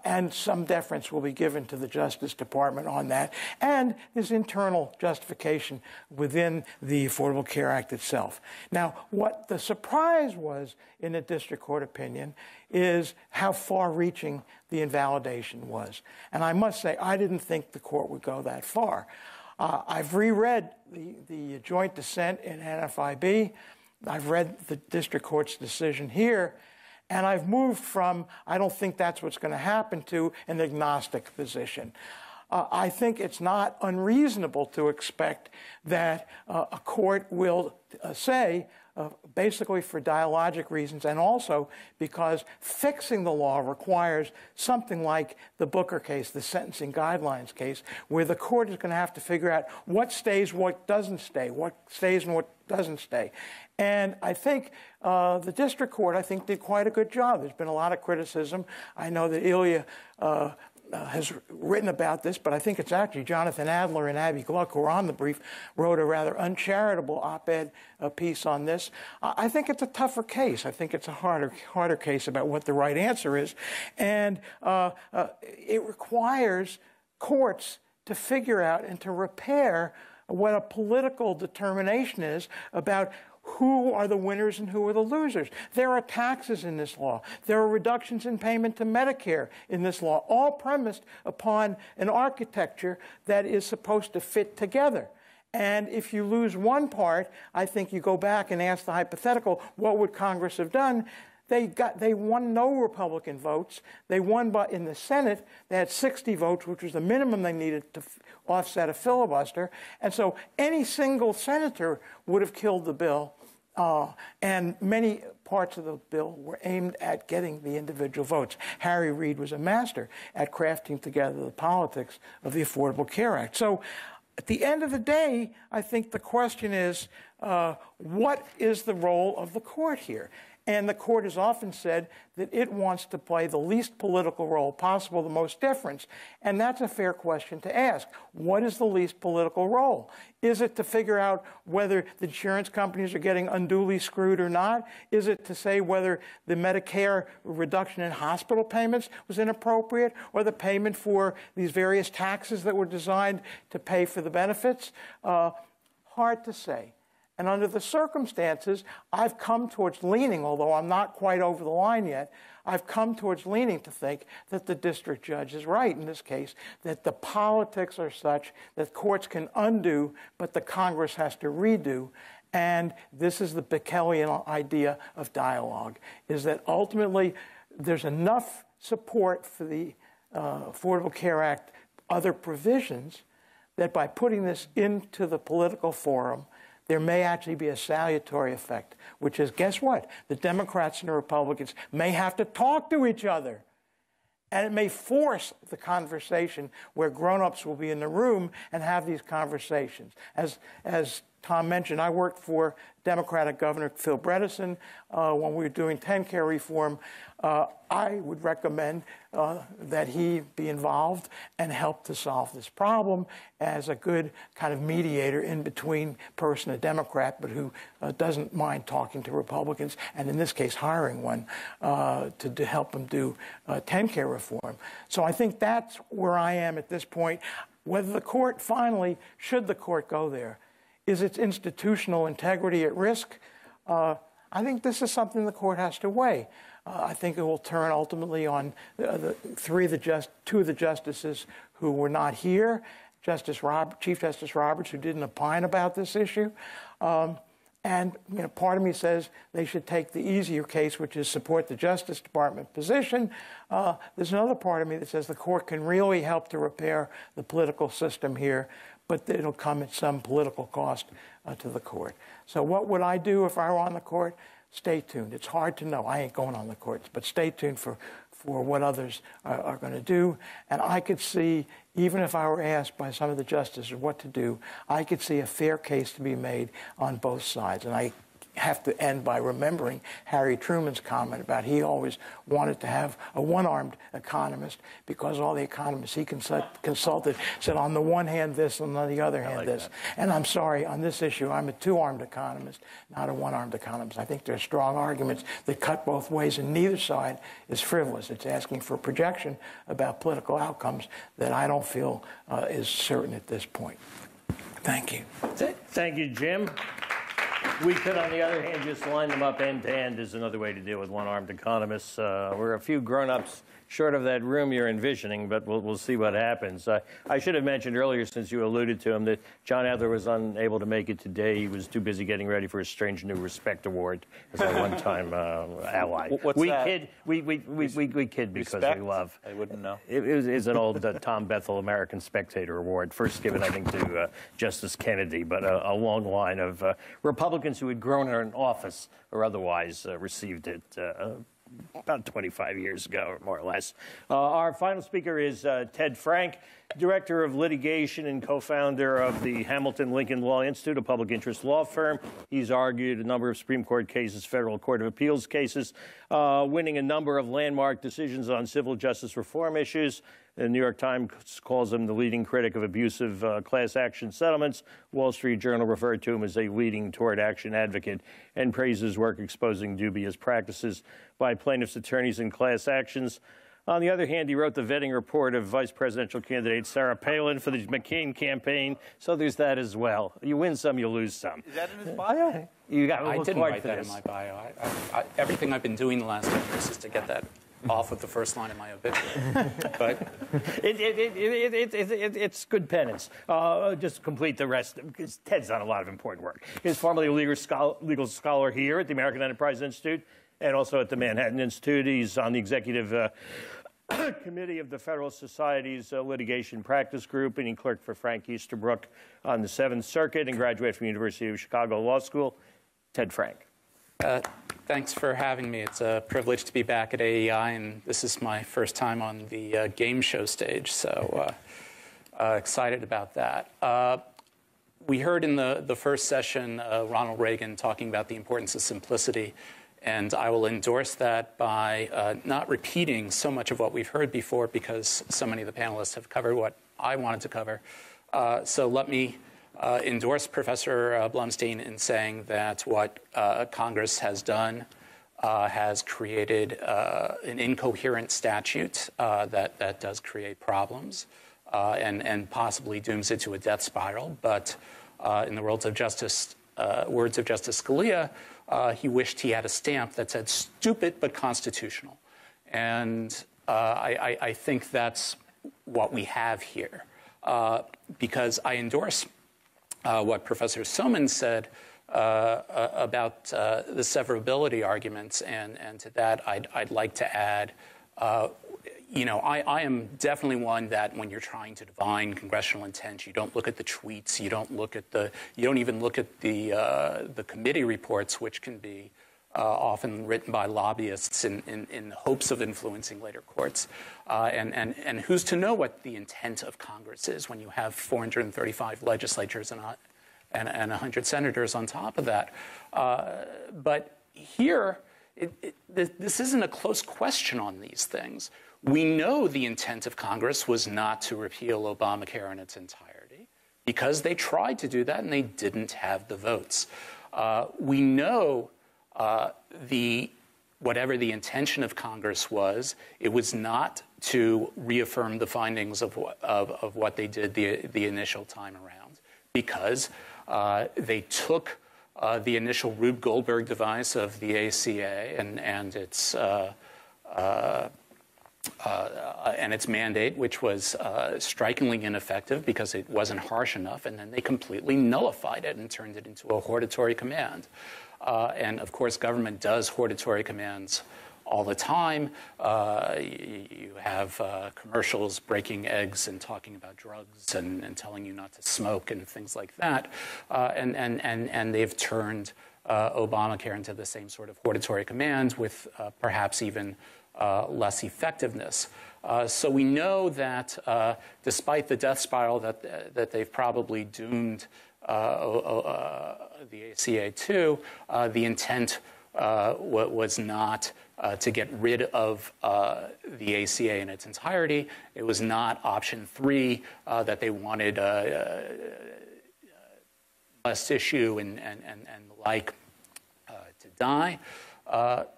and some deference will be given to the Justice Department on that, and there's internal justification within the Affordable Care Act itself. Now, what the surprise was in the district court opinion is how far-reaching the invalidation was. And I must say, I didn't think the court would go that far. I've reread the joint dissent in NFIB. I've read the district court's decision here, and I've moved from, I don't think that's what's going to happen, to an agnostic position. I think it's not unreasonable to expect that a court will say, basically for dialogic reasons, and also because fixing the law requires something like the Booker case, the sentencing guidelines case, where the court is going to have to figure out what stays, what doesn't stay, what stays and what doesn't stay. And I think the district court, I think, did quite a good job. There's been a lot of criticism. I know that ILYA has written about this, but I think it's actually Jonathan Adler and Abby Gluck, who are on the brief, wrote a rather uncharitable op-ed piece on this. I think it's a tougher case. I think it's a harder case about what the right answer is. And it requires courts to figure out and to repair what a political determination is about who are the winners and who are the losers. There are taxes in this law. There are reductions in payment to Medicare in this law, all premised upon an architecture that is supposed to fit together. And if you lose one part, I think you go back and ask the hypothetical, what would Congress have done? They won no Republican votes. They won in the Senate. They had 60 votes, which was the minimum they needed to offset a filibuster. And so any single senator would have killed the bill. And many parts of the bill were aimed at getting the individual votes. Harry Reid was a master at crafting together the politics of the Affordable Care Act. So at the end of the day, I think the question is, what is the role of the court here? And the court has often said that it wants to play the least political role possible, the most deference. And that's a fair question to ask. What is the least political role? Is it to figure out whether the insurance companies are getting unduly screwed or not? Is it to say whether the Medicare reduction in hospital payments was inappropriate, or the payment for these various taxes that were designed to pay for the benefits? Hard to say. And under the circumstances, I've come towards leaning, although I'm not quite over the line yet, I've come towards leaning to think that the district judge is right in this case, that the politics are such that courts can undo, but the Congress has to redo. And this is the Bekelian idea of dialogue, is that ultimately there's enough support for the Affordable Care Act, other provisions, that by putting this into the political forum, there may actually be a salutary effect, which is, guess what? The Democrats and the Republicans may have to talk to each other. And it may force the conversation where grown-ups will be in the room and have these conversations. As Tom mentioned, I worked for Democratic Governor Phil Bredesen when we were doing TennCare reform. I would recommend that he be involved and help to solve this problem as a good kind of mediator in between person, a Democrat, but who doesn't mind talking to Republicans, and in this case, hiring one to help them do TennCare reform. So I think that's where I am at this point. Whether the court finally, should the court go there, is its institutional integrity at risk? I think this is something the court has to weigh. I think it will turn ultimately on two of the justices who were not here, Chief Justice Roberts, who didn't opine about this issue. And part of me says they should take the easier case, which is support the Justice Department position. There's another part of me that says the court can really help to repair the political system here, but it'll come at some political cost to the court. So what would I do if I were on the court? Stay tuned. It's hard to know. I ain't going on the courts, but stay tuned for what others are going to do. And I could see, even if I were asked by some of the justices what to do, I could see a fair case to be made on both sides. And I have to end by remembering Harry Truman's comment about he always wanted to have a one-armed economist because all the economists he consulted said on the one hand this and on the other hand this. That. And I'm sorry, on this issue, I'm a two-armed economist, not a one-armed economist. I think there are strong arguments that cut both ways, and neither side is frivolous. It's asking for projection about political outcomes that I don't feel is certain at this point. Thank you. Thank you, Jim. We could, on the other hand, just line them up end to end is another way to deal with one-armed economists. We're a few grown-ups short of that room you're envisioning, but we'll see what happens. I should have mentioned earlier, since you alluded to him, that John Adler was unable to make it today. He was too busy getting ready for his Strange New Respect Award as a one-time ally. What's that? We kid because Respect? we love. I wouldn't know. It's an old Tom Bethel American Spectator Award, first given, I think, to Justice Kennedy, but a long line of Republicans who had grown in office or otherwise received it about 25 years ago, or more or less. Our final speaker is Ted Frank, Director of Litigation and co-founder of the Hamilton Lincoln Law Institute, a public interest law firm. He's argued a number of Supreme Court cases, Federal Court of Appeals cases, winning a number of landmark decisions on civil justice reform issues. The New York Times calls him the leading critic of abusive class action settlements. Wall Street Journal referred to him as a leading tort action advocate and praised his work exposing dubious practices by plaintiffs' attorneys in class actions. On the other hand, he wrote the vetting report of vice presidential candidate Sarah Palin for the McCain campaign, so there's that as well. You win some, you lose some. Is that in his bio? You got I didn't write that in my bio. Everything I've been doing the last 10 years is to get that off with the first line of my obituary. But it's good penance. Just to complete the rest, because Ted's done a lot of important work. He's formerly a legal scholar here at the American Enterprise Institute and also at the Manhattan Institute. He's on the executive committee of the Federal Society's litigation practice group, and he clerked for Frank Easterbrook on the Seventh Circuit and graduated from the University of Chicago Law School. Ted Frank. Thanks for having me. It's a privilege to be back at AEI, and this is my first time on the game show stage, so excited about that. We heard in the first session Ronald Reagan talking about the importance of simplicity, and I will endorse that by not repeating so much of what we've heard before because so many of the panelists have covered what I wanted to cover. So let me endorse Professor BLUMSTEIN in saying that what Congress has done has created an incoherent statute that does create problems and possibly dooms it to a death spiral. But in the worlds of justice, words of Justice Scalia, he wished he had a stamp that said "stupid but constitutional," and I think that's what we have here, because I endorse what Professor SOMIN said about the severability arguments, and to that I'd like to add, I am definitely one that when you're trying to divine congressional intent, you don't look at the tweets, you don't even look at the committee reports, which can be often written by lobbyists in hopes of influencing later courts. And who's to know what the intent of Congress is when you have 435 legislatures and 100 senators on top of that? But here, this isn't a close question on these things. We know the intent of Congress was not to repeal Obamacare in its entirety because they tried to do that and they didn't have the votes. We know whatever the intention of Congress was, it was not to reaffirm the findings of what they did the initial time around, because they took the initial Rube Goldberg device of the ACA and its mandate, which was strikingly ineffective because it wasn't harsh enough, and then they completely nullified it and turned it into a hortatory command. And of course, government does hortatory commands all the time. You have commercials breaking eggs and talking about drugs and telling you not to smoke and things like that. And they've turned Obamacare into the same sort of hortatory command with perhaps even less effectiveness. So we know that despite the death spiral that they've probably doomed the ACA to, the intent was not to get rid of the ACA in its entirety. It was not option 3 that they wanted less issue and the like to die.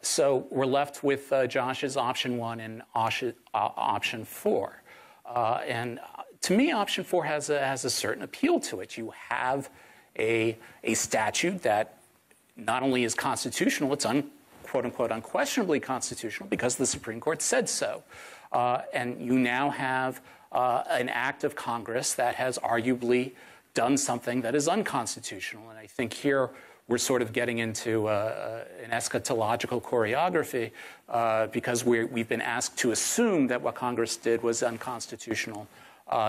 So we're left with Josh's option 1 and option 4. And to me, option 4 has a certain appeal to it. You have a statute that not only is constitutional, it's quote-unquote unquestionably constitutional because the Supreme Court said so. And you now have an act of Congress that has arguably done something that is unconstitutional. And I think here we're sort of getting into an eschatological choreography because we've been asked to assume that what Congress did was unconstitutional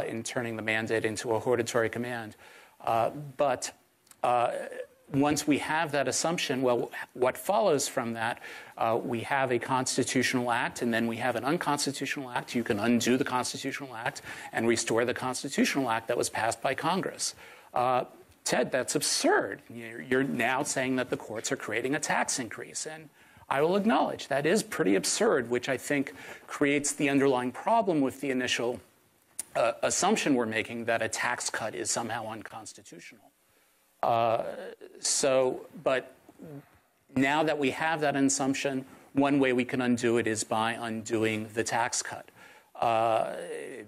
in turning the mandate into a hortatory command. But once we have that assumption, well, what follows from that, we have a constitutional act, and then we have an unconstitutional act. You can undo the constitutional act and restore the constitutional act that was passed by Congress. Ted, that's absurd. You're now saying that the courts are creating a tax increase, and I will acknowledge that is pretty absurd, which I think creates the underlying problem with the initial assumption we're making that a tax cut is somehow unconstitutional. But now that we have that assumption, one way we can undo it is by undoing the tax cut,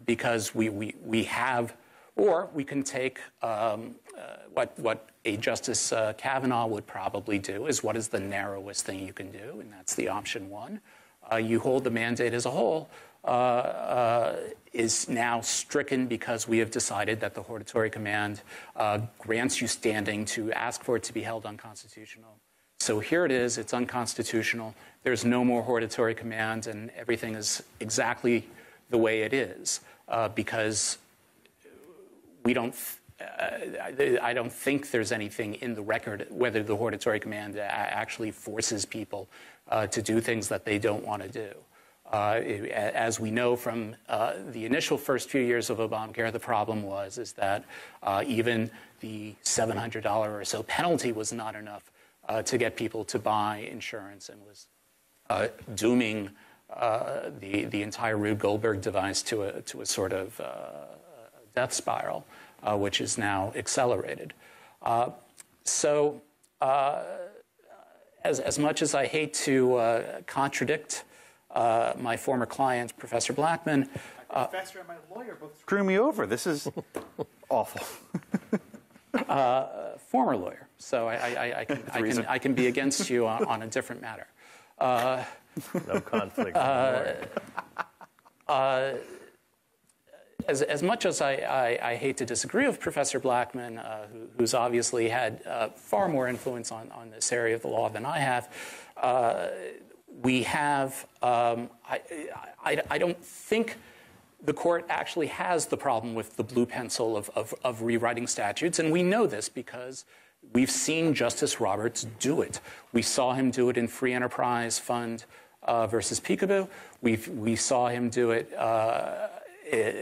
because we have, or we can take what a Justice Kavanaugh would probably do is what is the narrowest thing you can do, and that's the option 1. You hold the mandate as a whole, is now stricken because we have decided that the hortatory command grants you standing to ask for it to be held unconstitutional. So here it is, it's unconstitutional. There's no more hortatory command, and everything is exactly the way it is because I don't think there's anything in the record whether the hortatory command actually forces people to do things that they don't want to do. As we know from the initial first few years of Obamacare, the problem is that even the $700 or so penalty was not enough to get people to buy insurance, and was dooming the entire Rube Goldberg device to a sort of death spiral, which is now accelerated. As much as I hate to contradict my former client, Professor Blackman. My professor and my lawyer both screw me over. This is awful. Former lawyer. So I can be against you on a different matter. No conflict. As much as I hate to disagree with Professor Blackman, who's obviously had far more influence on this area of the law than I have, we have, I don't think the court actually has the problem with the blue pencil of rewriting statutes, and we know this because we've seen Justice Roberts do it. We saw him do it in Free Enterprise Fund versus Peekaboo. We saw him do it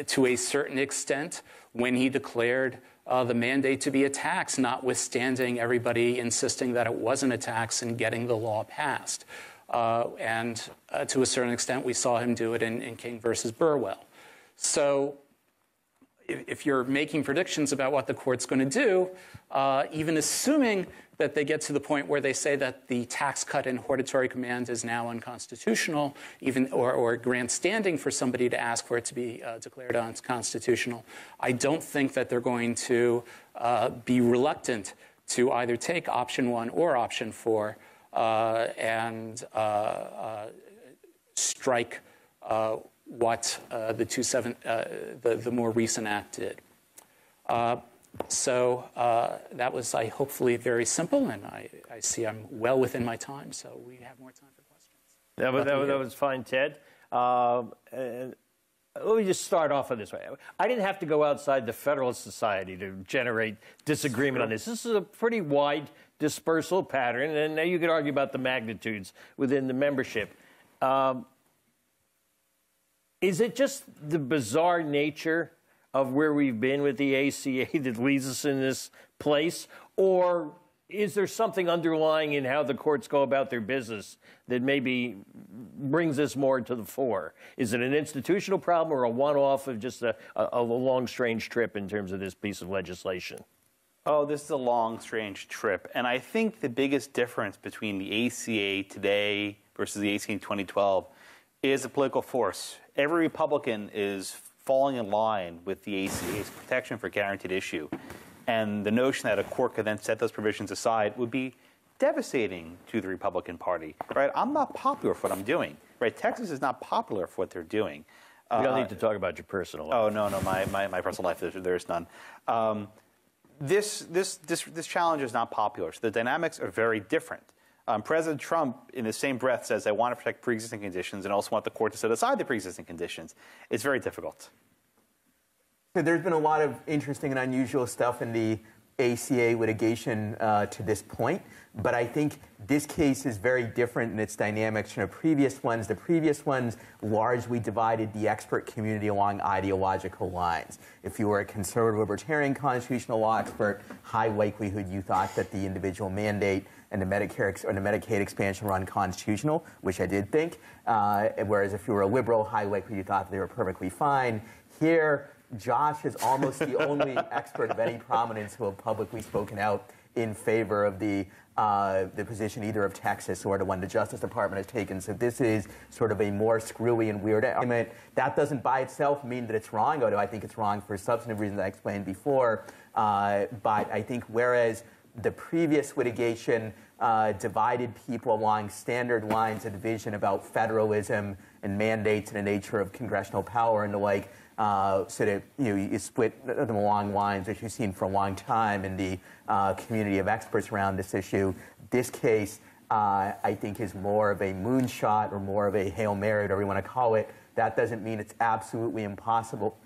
to a certain extent when he declared the mandate to be a tax, notwithstanding everybody insisting that it wasn't a tax and getting the law passed. And to a certain extent, we saw him do it in King versus Burwell. So if you're making predictions about what the court's going to do, even assuming that they get to the point where they say that the tax cut in hortatory command is now unconstitutional, or grant standing for somebody to ask for it to be declared unconstitutional, I don't think that they're going to be reluctant to either take option 1 or option 4 and strike what the more recent act did. So that was, hopefully very simple, and I see I'm well within my time, so we have more time for questions. That was fine, Ted. And let me just start off on this way. I didn't have to go outside the Federalist Society to generate disagreement on this. This is a pretty wide dispersal pattern, and now you could argue about the magnitudes within the membership. Is it just the bizarre nature of where we've been with the ACA that leads us in this place? Or is there something underlying in how the courts go about their business that maybe brings this more to the fore? Is it an institutional problem or a one-off of just a long, strange trip in terms of this piece of legislation? Oh, this is a long, strange trip. And I think the biggest difference between the ACA today versus the ACA in 2012 is a political force. Every Republican is falling in line with the ACA's protection for guaranteed issue. And the notion that a court could then set those provisions aside would be devastating to the Republican Party. Right? I'm not popular for what I'm doing. Right? Texas is not popular for what they're doing. You don't need to talk about your personal life. Oh, no, my personal life, there's none. This challenge is not popular. So the dynamics are very different. President Trump, in the same breath, says, I want to protect pre-existing conditions and also want the court to set aside the pre-existing conditions. It's very difficult. So there's been a lot of interesting and unusual stuff in the ACA litigation to this point, but I think this case is very different in its dynamics from the previous ones. The previous ones largely divided the expert community along ideological lines. If you were a conservative libertarian constitutional law expert, high likelihood you thought that the individual mandate and the Medicare or the Medicaid expansion were unconstitutional, which I did think. Whereas if you were a liberal, high likelihood you thought that they were perfectly fine. Here, Josh is almost the only expert of any prominence who have publicly spoken out in favor of the position either of Texas or the one the Justice Department has taken. So this is sort of a more screwy and weird argument. That doesn't by itself mean that it's wrong, although I think it's wrong for substantive reasons I explained before. But I think whereas the previous litigation divided people along standard lines of division about federalism and mandates and the nature of congressional power and the like, so that you split them along lines that you've seen for a long time in the community of experts around this issue. This case, I think, is more of a moonshot or more of a Hail Mary, whatever you want to call it. That doesn't mean it's absolutely impossible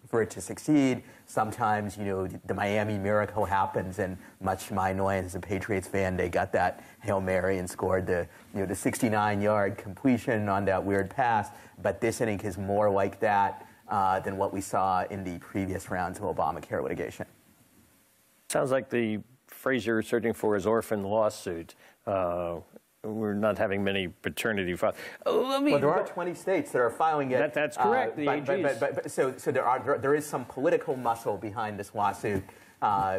for it to succeed. Sometimes, the Miami miracle happens, and much to my annoyance as a Patriots fan, they got that Hail Mary and scored the 69-yard completion on that weird pass. But this, I think, is more like that than what we saw in the previous rounds of Obamacare litigation. Sounds like the phrase you're searching for is orphan lawsuit. We're not having paternity files. Well, there are 20 states that are filing it. That's correct. So there is some political muscle behind this lawsuit,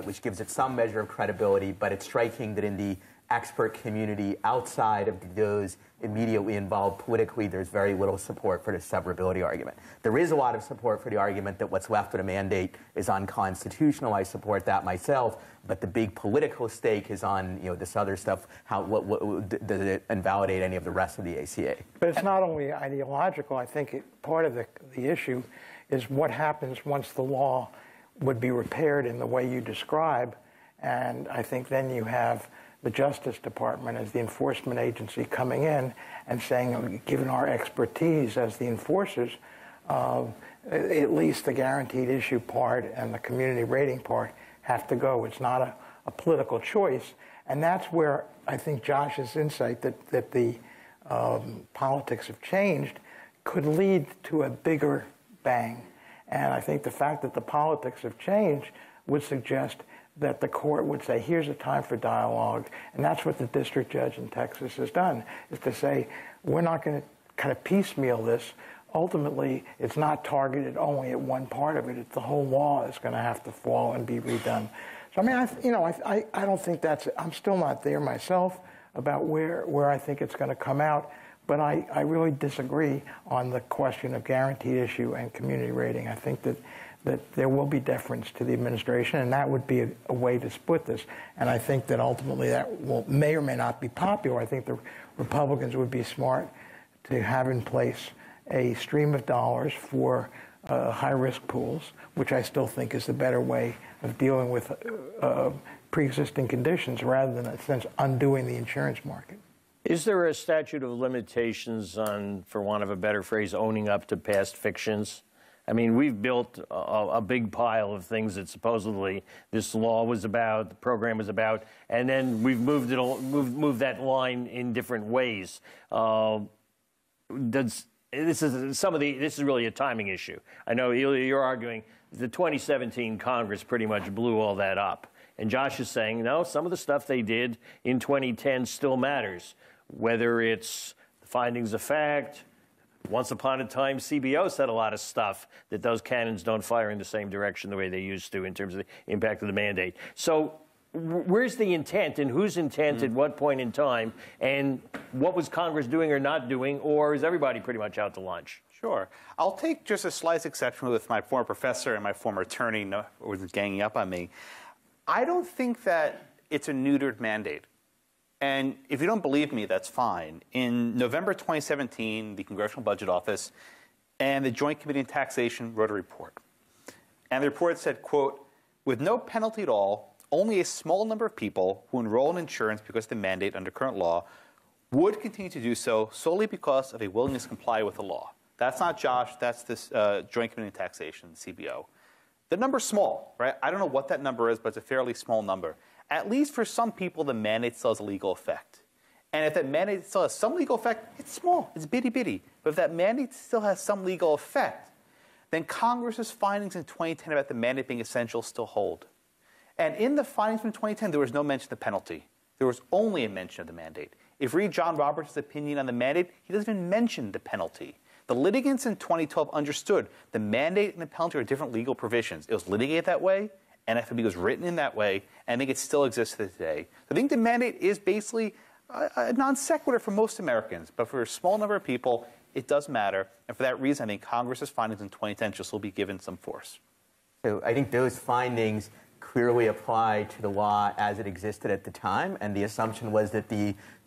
which gives it some measure of credibility. But it's striking that in the expert community outside of those immediately involved politically, there's very little support for the severability argument. There is a lot of support for the argument that what's left of the mandate is unconstitutional. I support that myself, but the big political stake is on this other stuff. What does it invalidate any of the rest of the ACA? But it's not only ideological. I think part of the issue is what happens once the law would be repaired in the way you describe, and I think then you have the Justice Department as the enforcement agency coming in and saying, given our expertise as the enforcers, at least the guaranteed issue part and the community rating part have to go. It's not a political choice. And that's where I think Josh's insight that the politics have changed could lead to a bigger bang. And I think the fact that the politics have changed would suggest that the court would say, here's a time for dialogue. And that's what the district judge in Texas has done, is to say, we're not going to kind of piecemeal this. Ultimately, it's not targeted only at one part of it. It's the whole law is going to have to fall and be redone. So, I mean, I don't think I'm still not there myself about where I think it's going to come out. But I really disagree on the question of guaranteed issue and community rating. I think that there will be deference to the administration, and that would be a way to split this. And I think that ultimately that may or may not be popular. I think the Republicans would be smart to have in place a stream of dollars for high-risk pools, which I still think is the better way of dealing with pre-existing conditions rather than, in a sense, undoing the insurance market. Is there a statute of limitations on, for want of a better phrase, owning up to past fictions? I mean, we've built a big pile of things that supposedly this law was about, the program was about, and then we've moved that line in different ways. This is really a timing issue. I know you're arguing the 2017 Congress pretty much blew all that up. And Josh is saying, no, some of the stuff they did in 2010 still matters, whether it's the findings of fact. Once upon a time, CBO said a lot of stuff that those cannons don't fire in the same direction the way they used to in terms of the impact of the mandate. So where's the intent, and whose intent at what point in time, and what was Congress doing or not doing, or is everybody pretty much out to lunch? Sure. I'll take just a slight exception with my former professor and my former attorney who was ganging up on me. I don't think that it's a neutered mandate. And if you don't believe me, that's fine. In November 2017, the Congressional Budget Office and the Joint Committee on Taxation wrote a report. And the report said, quote, with no penalty at all, only a small number of people who enroll in insurance because of the mandate under current law would continue to do so solely because of a willingness to comply with the law. That's not Josh. That's this Joint Committee on Taxation, CBO. The number's small, right? I don't know what that number is, but it's a fairly small number. At least for some people, the mandate still has a legal effect. And if that mandate still has some legal effect, it's small, it's bitty-bitty. But if that mandate still has some legal effect, then Congress's findings in 2010 about the mandate being essential still hold. And in the findings from 2010, there was no mention of the penalty. There was only a mention of the mandate. If you read John Roberts' opinion on the mandate, he doesn't even mention the penalty. The litigants in 2012 understood the mandate and the penalty are different legal provisions. It was litigated that way, NFB was written in that way, and I think it still exists today. I think the mandate is basically a non sequitur for most Americans, but for a small number of people, it does matter. And for that reason, I think Congress's findings in 2010 should still be given some force. So I think those findings clearly apply to the law as it existed at the time, and the assumption was that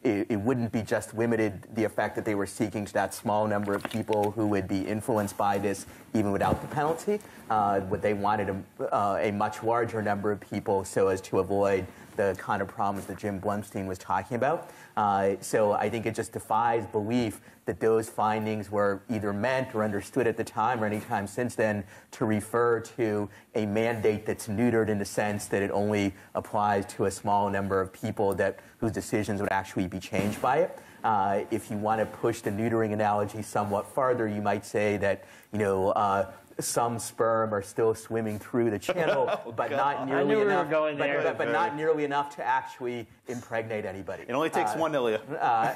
it wouldn't be just limited, the effect that they were seeking, to that small number of people who would be influenced by this even without the penalty. What they wanted a much larger number of people so as to avoid the kind of problems that Jim BLUMSTEIN was talking about. So I think it just defies belief that those findings were either meant or understood at the time or any time since then to refer to a mandate that's neutered in the sense that it only applies to a small number of people whose decisions would actually be changed by it. If you want to push the neutering analogy somewhat farther, you might say that some sperm are still swimming through the channel, but not nearly enough. But not nearly enough to actually impregnate anybody. It only takes one, ILYA.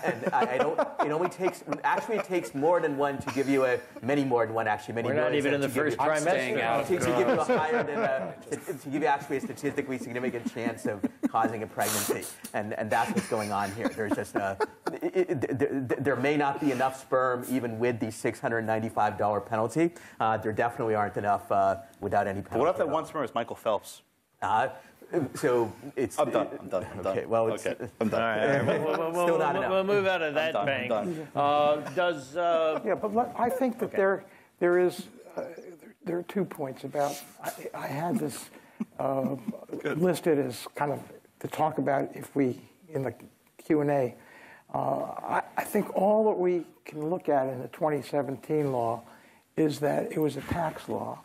And I don't. It only takes. Actually, it takes more than one to give you many more than one. Actually, many. We're not even in the first trimester. To give you a higher than to give you actually a statistically significant chance of causing a pregnancy, and that's what's going on here. There's just there may not be enough sperm even with the $695 penalty. There definitely aren't enough without any penalty. But what if that one sperm is Michael Phelps? So it's. I'm done. Okay. Well, it's. Okay. I'm done. Still not enough. We'll move out of that bank. Yeah, but I think that there are 2 points about. I had this listed as kind of to talk about if we in the Q&A. I think all that we can look at in the 2017 law is that it was a tax law,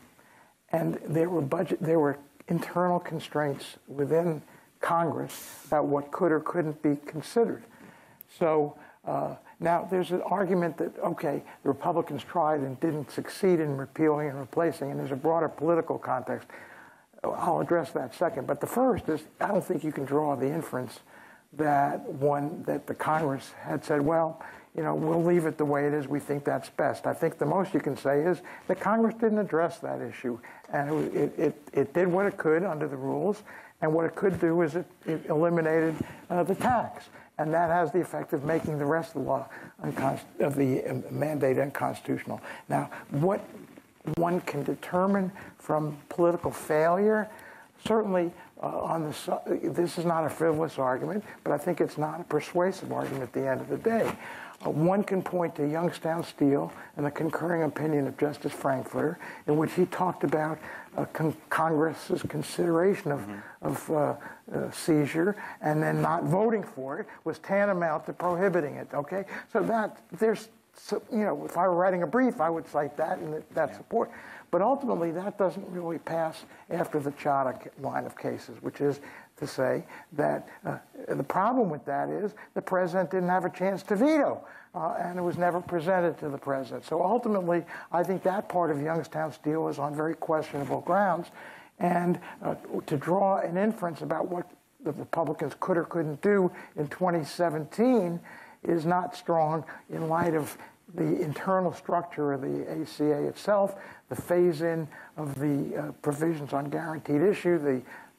and there were internal constraints within Congress about what could or couldn't be considered. So now there's an argument that, okay, the Republicans tried and didn't succeed in repealing and replacing, and there's a broader political context. I'll address that second. But the first is, I don't think you can draw the inference that the Congress had said, well, we'll leave it the way it is. We think that's best. I think the most you can say is that Congress didn't address that issue, and it did what it could under the rules, and what it could do is it eliminated the tax, and that has the effect of making the rest of the law of the mandate unconstitutional. Now, what one can determine from political failure, certainly. This is not a frivolous argument, but I think it's not a persuasive argument at the end of the day. One can point to Youngstown Steel and the concurring opinion of Justice Frankfurter, in which he talked about Congress's consideration of seizure and then not voting for it was tantamount to prohibiting it. Okay, so if I were writing a brief, I would cite that and that support. But ultimately, that doesn't really pass after the Chadha line of cases, which is to say that the problem with that is the president didn't have a chance to veto, and it was never presented to the president. So ultimately, I think that part of Youngstown Steel is on very questionable grounds. And to draw an inference about what the Republicans could or couldn't do in 2017 is not strong in light of the internal structure of the ACA itself, the phase-in of the provisions on guaranteed issue,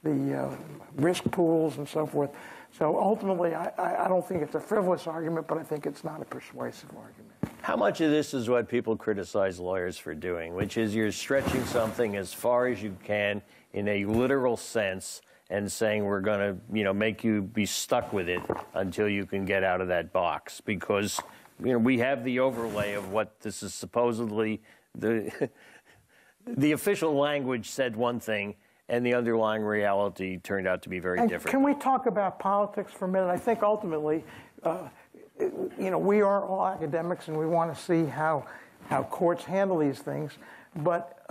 the risk pools and so forth. So ultimately, I don't think it's a frivolous argument, but I think it's not a persuasive argument. How much of this is what people criticize lawyers for doing, which is you're stretching something as far as you can in a literal sense and saying we're going to, make you be stuck with it until you can get out of that box, because we have the overlay of what this is supposedly the official language said one thing, and the underlying reality turned out to be very different. Can we talk about politics for a minute? I think ultimately, we are all academics, and we want to see how courts handle these things. But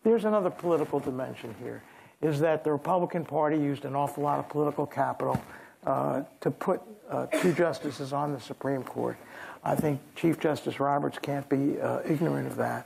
there's another political dimension here, is that the Republican Party used an awful lot of political capital to put 2 justices on the Supreme Court. I think Chief Justice Roberts can't be ignorant of that.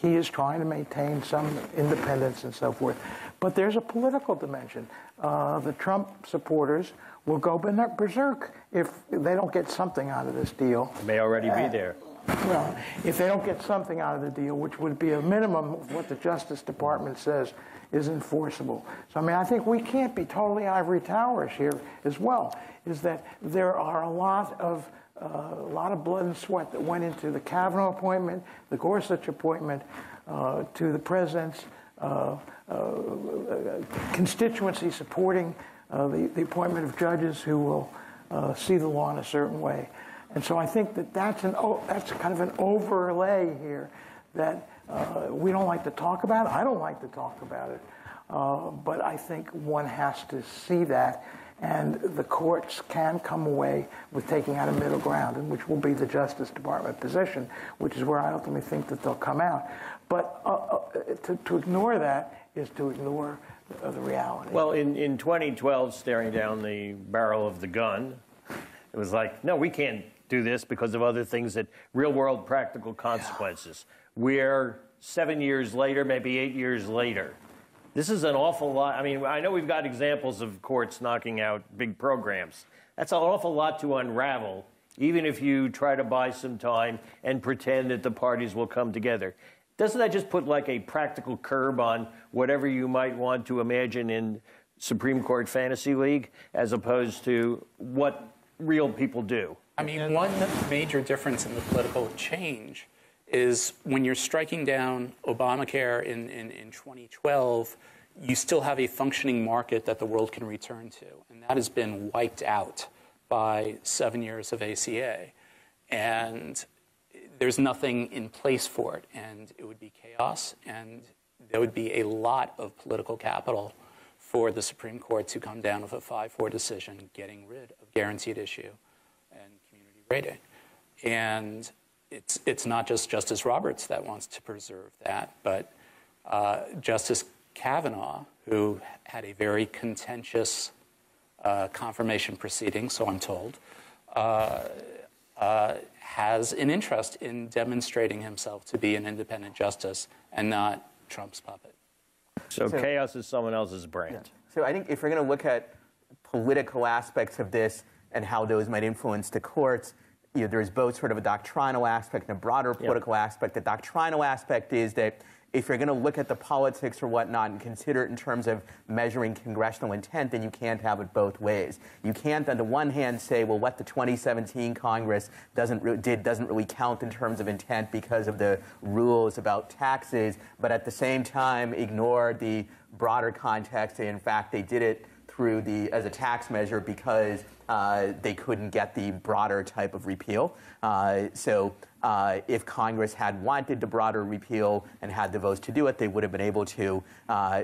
He is trying to maintain some independence and so forth. But there's a political dimension. The Trump supporters will go berserk if they don't get something out of this deal. It may already be there. Well, if they don't get something out of the deal, which would be a minimum of what the Justice Department says is enforceable. So, I think we can't be totally ivory towers here as well, is that there are a lot of blood and sweat that went into the Kavanaugh appointment, the Gorsuch appointment, to the president's constituency supporting the appointment of judges who will see the law in a certain way. And so I think that's kind of an overlay here that we don't like to talk about. I don't like to talk about it. But I think one has to see that. And the courts can come away with taking out a middle ground, and which will be the Justice Department position, which is where I ultimately think that they'll come out. But to ignore that is to ignore the reality. Well, in 2012, staring down the barrel of the gun, it was like, no, we can't do this because of other things that real-world practical consequences. We're 7 years later, maybe 8 years later. This is an awful lot. I mean, I know we've got examples of courts knocking out big programs. That's an awful lot to unravel, even if you try to buy some time and pretend that the parties will come together. Doesn't that just put like a practical curb on whatever you might want to imagine in Supreme Court Fantasy League, as opposed to what real people do? I mean, one major difference in the political change is when you're striking down Obamacare in 2012, you still have a functioning market that the world can return to. And that has been wiped out by 7 years of ACA. And there's nothing in place for it. And it would be chaos. And there would be a lot of political capital for the Supreme Court to come down with a 5-4 decision getting rid of guaranteed issue and community rating. And it's not just Justice Roberts that wants to preserve that, but Justice Kavanaugh, who had a very contentious confirmation proceeding, so I'm told, has an interest in demonstrating himself to be an independent justice and not Trump's puppet. So chaos is someone else's brand. Yeah. So I think if we're going to look at political aspects of this and how those might influence the courts, there's both sort of a doctrinal aspect and a broader political aspect. The doctrinal aspect is that if you're going to look at the politics or whatnot and consider it in terms of measuring congressional intent, then you can't have it both ways. You can't, on the one hand, say, well, what the 2017 Congress doesn't really count in terms of intent because of the rules about taxes, but at the same time ignore the broader context. And in fact, they did it through as a tax measure because they couldn't get the broader type of repeal. So if Congress had wanted the broader repeal and had the votes to do it, they would have been able to.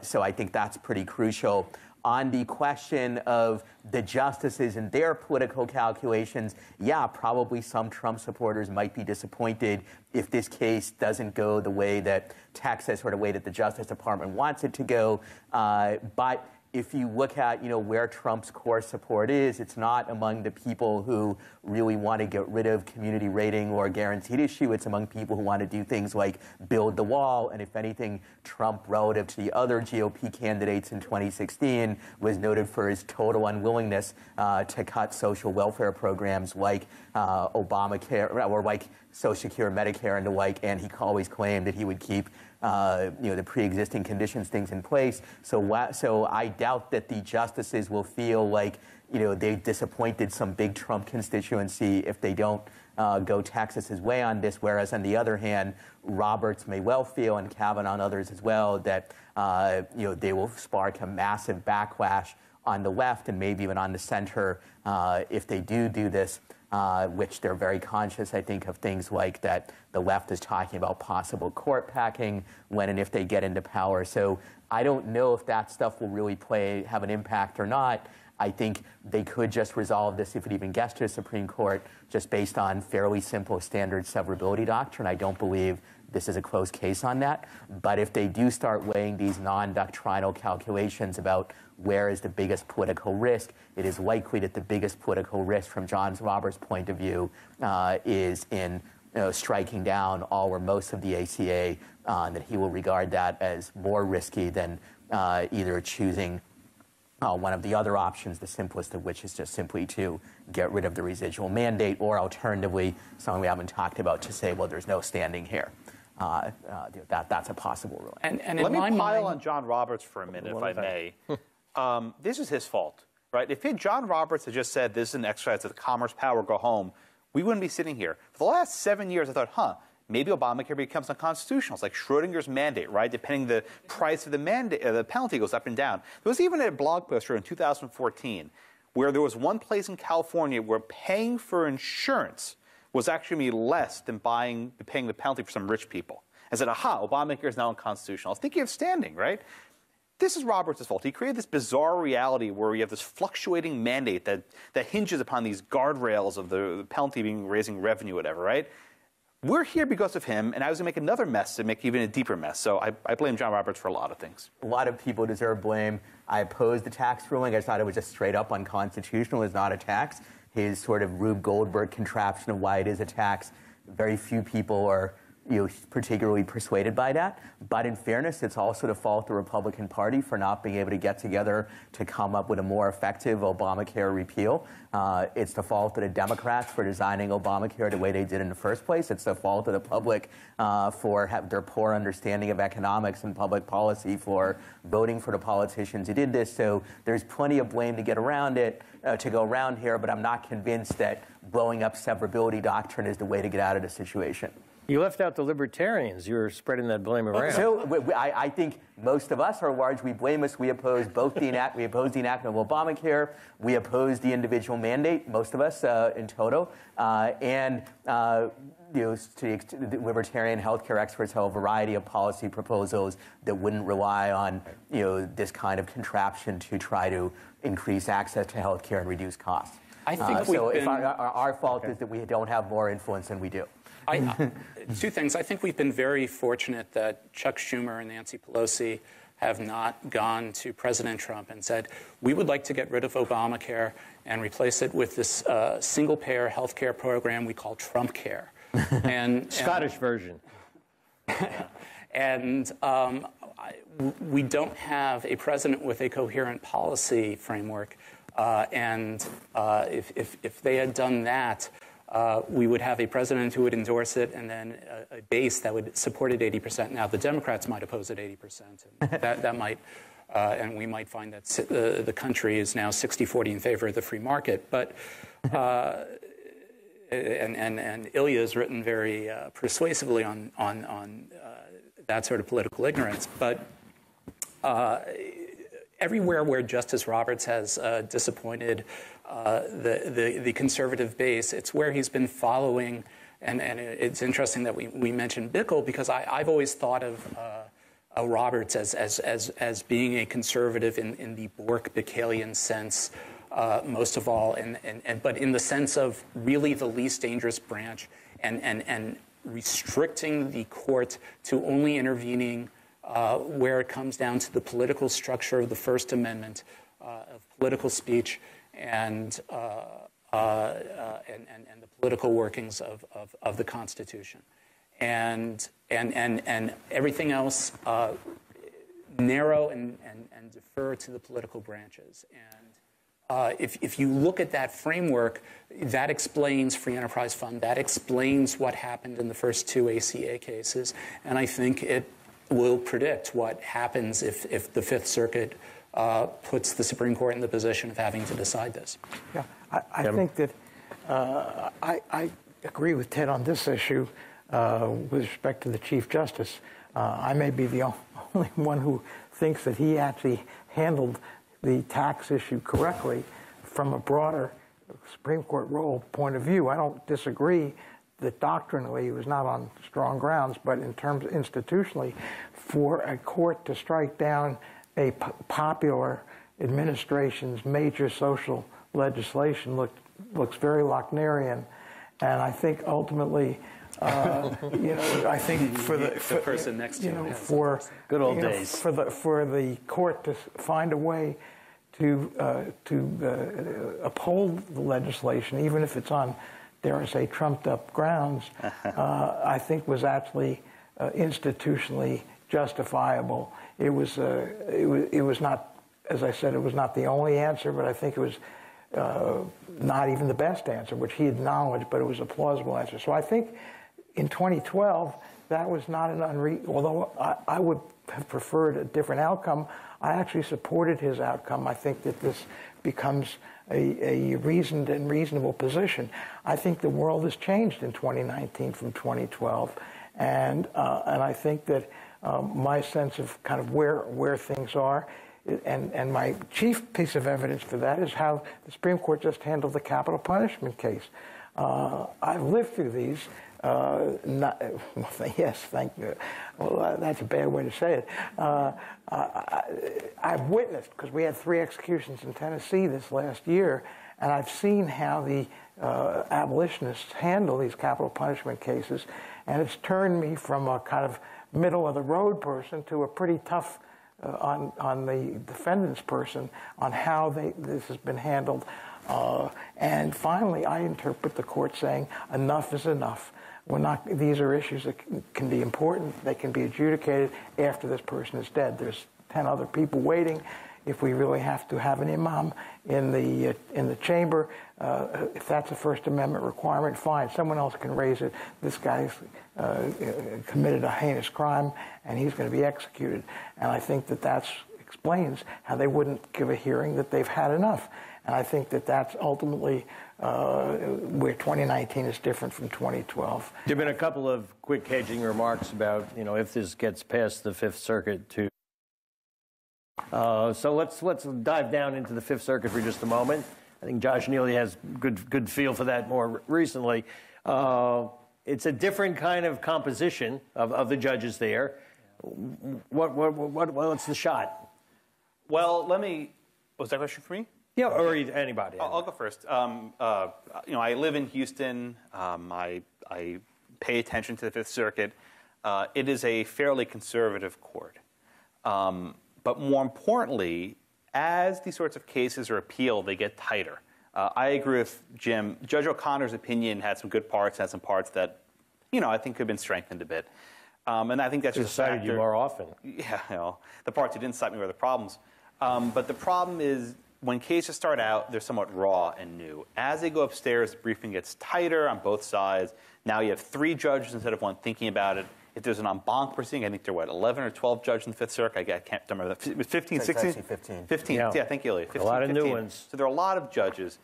So I think that's pretty crucial. On the question of the justices and their political calculations, yeah, probably some Trump supporters might be disappointed if this case doesn't go the way that Texas or the way that the Justice Department wants it to go. But if you look at, where Trump's core support is, it's not among the people who really want to get rid of community rating or guaranteed issue. It's among people who want to do things like build the wall. And if anything, Trump, relative to the other GOP candidates in 2016, was noted for his total unwillingness to cut social welfare programs like Obamacare or like Social Security, Medicare, and the like. And he always claimed that he would keep the pre-existing conditions, things in place. So I doubt that the justices will feel like, they disappointed some big Trump constituency if they don't go Texas's way on this. Whereas on the other hand, Roberts may well feel, and Kavanaugh and others as well, that they will spark a massive backlash on the left and maybe even on the center if they do this. Which they're very conscious, I think, of things like that the left is talking about possible court packing when and if they get into power. So I don't know if that stuff will really have an impact or not. I think they could just resolve this if it even gets to the Supreme Court just based on fairly simple standard severability doctrine. I don't believe this is a close case on that. But if they do start weighing these non-doctrinal calculations about where is the biggest political risk, it is likely that the biggest political risk from John Roberts' point of view is in striking down all or most of the ACA, that he will regard that as more risky than either choosing one of the other options, the simplest of which is just simply to get rid of the residual mandate, or alternatively, something we haven't talked about, to say, well, there's no standing here. That's a possible ruling. And let me pile on John Roberts for a minute, if I may. This is his fault, right? If John Roberts had just said this is an exercise of the commerce power, go home, we wouldn't be sitting here. For the last 7 years, I thought, maybe Obamacare becomes unconstitutional. It's like Schrodinger's mandate, right? Depending the price of the mandate, the penalty goes up and down. There was even a blog post in 2014 where there was one place in California where paying for insurance was actually less than paying the penalty for some rich people. I said, Obamacare is now unconstitutional. I was thinking of standing, right? This is Roberts' fault. He created this bizarre reality where you have this fluctuating mandate that hinges upon these guardrails of the penalty being raising revenue, whatever, right? We're here because of him, and I was going to make another mess to make even a deeper mess. So I blame John Roberts for a lot of things. A lot of people deserve blame. I opposed the tax ruling. I thought it was just straight up unconstitutional. It's not a tax. His sort of Rube Goldberg contraption of why it is a tax. Very few people are particularly persuaded by that. But in fairness, it's also the fault of the Republican Party for not being able to get together to come up with a more effective Obamacare repeal. It's the fault of the Democrats for designing Obamacare the way they did in the first place. It's the fault of the public for their poor understanding of economics and public policy for voting for the politicians who did this. So there's plenty of blame to get around it, to go around here, but I'm not convinced that blowing up severability doctrine is the way to get out of the situation. You left out the libertarians. You were spreading that blame around. So I think most of us are largely blameless. We oppose both the enactment of Obamacare. We oppose the individual mandate, most of us in toto. And to the libertarian healthcare experts have a variety of policy proposals that wouldn't rely on this kind of contraption to try to increase access to healthcare and reduce costs. I think our fault is that we don't have more influence than we do. Two things. I think we've been very fortunate that Chuck Schumer and Nancy Pelosi have not gone to President Trump and said, we would like to get rid of Obamacare and replace it with this single-payer health care program we call Trump Care. Scottish version. And we don't have a president with a coherent policy framework. If they had done that, we would have a president who would endorse it and then a base that would support it 80%. Now, the Democrats might oppose it 80%. And that might, and we might find that the country is now 60-40 in favor of the free market. But, and ILYA has written very persuasively on that sort of political ignorance. But everywhere where Justice Roberts has disappointed the conservative base, it's where he's been following, and it's interesting that we mentioned Bickel, because I've always thought of Roberts as being a conservative in the Bork-Bickelian sense, most of all, but in the sense of really the least dangerous branch, and restricting the court to only intervening where it comes down to the political structure of the First Amendment, of political speech, and the political workings of the Constitution, and everything else narrow and defer to the political branches. And if you look at that framework, that explains Free Enterprise Fund. That explains what happened in the first two ACA cases, and I think it will predict what happens if the Fifth Circuit puts the Supreme Court in the position of having to decide this. Yeah, I think that I agree with Ted on this issue with respect to the Chief Justice. I may be the only one who thinks that he actually handled the tax issue correctly from a broader Supreme Court role point of view. I don't disagree that doctrinally he was not on strong grounds, but in terms institutionally, for a court to strike down a popular administration's major social legislation looks very Loechnerian, and I think ultimately, I think for the person next to him for good old days for the court to find a way to uphold the legislation, even if it's on, dare I say, trumped-up grounds, I think was actually institutionally justifiable. It was not, as I said, it was not the only answer, but I think it was not even the best answer, which he acknowledged, but it was a plausible answer. So I think in 2012, that was not an although I would have preferred a different outcome, I actually supported his outcome. I think that this becomes a reasoned and reasonable position. I think the world has changed in 2019 from 2012, and I think that my sense of kind of where things are, and my chief piece of evidence for that is how the Supreme Court just handled the capital punishment case. I've lived through these. Yes, thank you. Well, that's a bad way to say it. I've witnessed, because we had 3 executions in Tennessee this last year, and I've seen how the abolitionists handle these capital punishment cases, and it's turned me from a kind of middle-of-the-road person to a pretty tough on the defendant's person on how this has been handled. And finally, I interpret the court saying enough is enough. These are issues that can be important. They can be adjudicated after this person is dead. There's 10 other people waiting. If we really have to have an imam in the chamber, if that's a First Amendment requirement, fine. Someone else can raise it. This guy's committed a heinous crime, and he's going to be executed. And I think that explains how they wouldn't give a hearing that they've had enough. And I think that that's ultimately where 2019 is different from 2012. There have been a couple of quick hedging remarks about, if this gets past the Fifth Circuit too. So let's dive down into the Fifth Circuit for just a moment. I think Josh Neely has good feel for that more recently. It's a different kind of composition of the judges there. What's the shot? Well, was that a question for me? Yeah, or anybody. I'll go first. I live in Houston. I pay attention to the Fifth Circuit. It is a fairly conservative court. But more importantly, as these sorts of cases are appealed, they get tighter. I agree with Jim. Judge O'Connor's opinion had some good parts, had some parts that, I think could have been strengthened a bit. And I think that's just cited you more often. Yeah, the parts who didn't cite me were the problems. But the problem is when cases start out, they're somewhat raw and new. As they go upstairs, the briefing gets tighter on both sides. Now you have 3 judges instead of 1 thinking about it. If there's an en banc proceeding, I think there are, 11 or 12 judges in the Fifth Circuit? I can't remember. It was 15, 16? 15. 15, yeah, thank you, Ilya. 15, a lot of 15. new ones. So there are a lot of judges.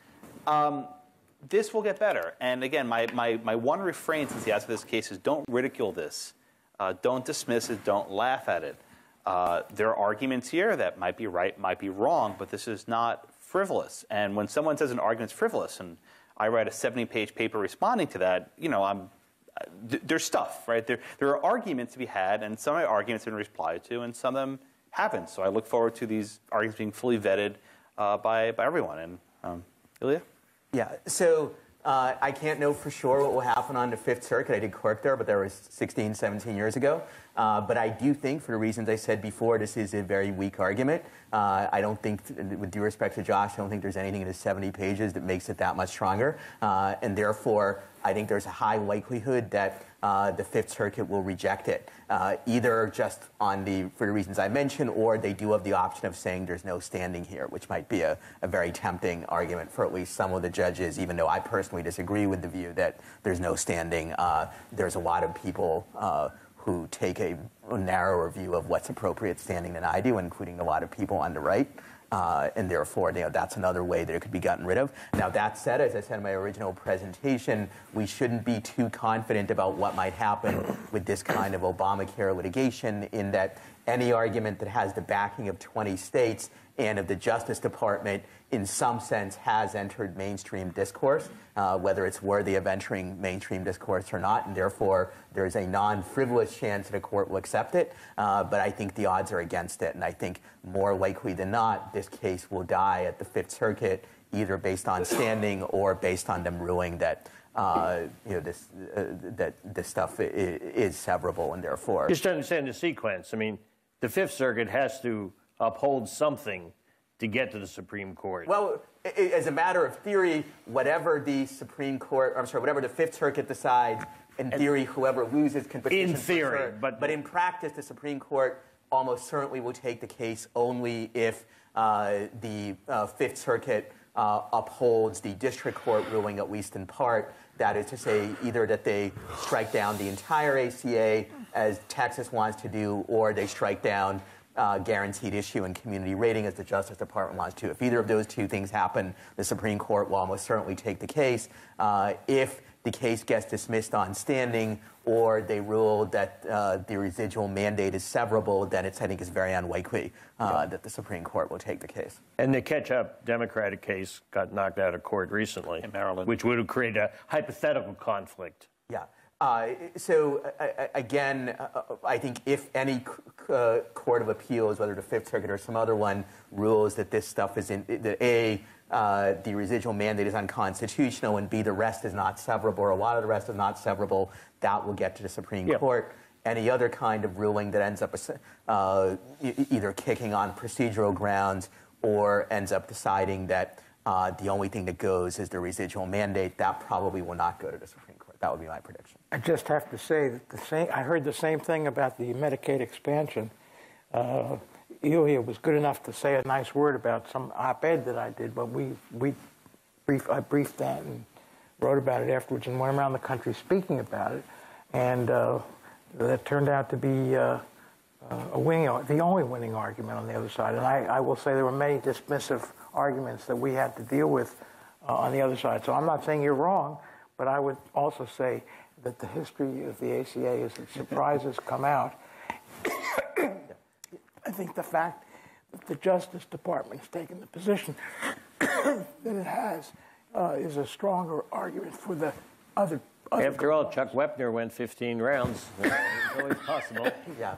This will get better. And again, my one refrain since the outset of this case is don't ridicule this. Don't dismiss it. Don't laugh at it. There are arguments here that might be right, might be wrong, but this is not frivolous. And when someone says an argument's frivolous, and I write a 70-page paper responding to that, there's stuff, right? There are arguments to be had, and some of my arguments have been replied to, and some of them haven't. So I look forward to these arguments being fully vetted by everyone. And Ilya? Yeah, so I can't know for sure what will happen on the Fifth Circuit. I did clerk there, but that was 16, 17 years ago. But I do think, for the reasons I said before, this is a very weak argument. I don't think, with due respect to Josh, I don't think there's anything in the 70 pages that makes it that much stronger. And therefore, I think there's a high likelihood that the Fifth Circuit will reject it, either just for the reasons I mentioned, or they do have the option of saying there's no standing here, which might be a very tempting argument for at least some of the judges, even though I personally disagree with the view that there's no standing. There's a lot of people who take a narrower view of what's appropriate standing than I do, including a lot of people on the right. And therefore, that's another way that it could be gotten rid of. Now, that said, as I said in my original presentation, we shouldn't be too confident about what might happen with this kind of Obamacare litigation, in that any argument that has the backing of 20 states and of the Justice Department in some sense has entered mainstream discourse, whether it's worthy of entering mainstream discourse or not, and therefore there's a non-frivolous chance that a court will accept it, but I think the odds are against it, and I think more likely than not this case will die at the Fifth Circuit, either based on standing or based on them ruling that this stuff is severable, and therefore... Just to understand the sequence, I mean, the Fifth Circuit has to uphold something to get to the Supreme Court. Well, as a matter of theory, whatever the whatever the Fifth Circuit decides, in theory, whoever loses can petition. In theory, but in practice, the Supreme Court almost certainly will take the case only if the Fifth Circuit upholds the district court ruling, at least in part. That is to say, either that they strike down the entire ACA, as Texas wants to do, or they strike down guaranteed issue and community rating, as the Justice Department wants to. If either of those two things happen, the Supreme Court will almost certainly take the case. If the case gets dismissed on standing, or they rule that the residual mandate is severable, then I think it's very unlikely that the Supreme Court will take the case. And the catch-up Democratic case got knocked out of court recently, in Maryland, which would have created a hypothetical conflict. Yeah. Again, I think if any court of appeals, whether the Fifth Circuit or some other one, rules that this stuff is the residual mandate is unconstitutional, and B, the rest is not severable, or a lot of the rest is not severable, that will get to the Supreme Court. Any other kind of ruling that ends up either kicking on procedural grounds or ends up deciding that the only thing that goes is the residual mandate, that probably will not go to the Supreme Court. That would be my prediction. I just have to say that I heard the same thing about the Medicaid expansion. ILYA was good enough to say a nice word about some op-ed that I did, but I briefed that and wrote about it afterwards and went around the country speaking about it, and that turned out to be the only winning argument on the other side. And I will say there were many dismissive arguments that we had to deal with on the other side. So I'm not saying you're wrong, but I would also say that the history of the ACA is that surprises come out. I think the fact that the Justice Department has taken the position that it has is a stronger argument for the other After all, Chuck Wepner went 15 rounds. It's always possible. Yeah.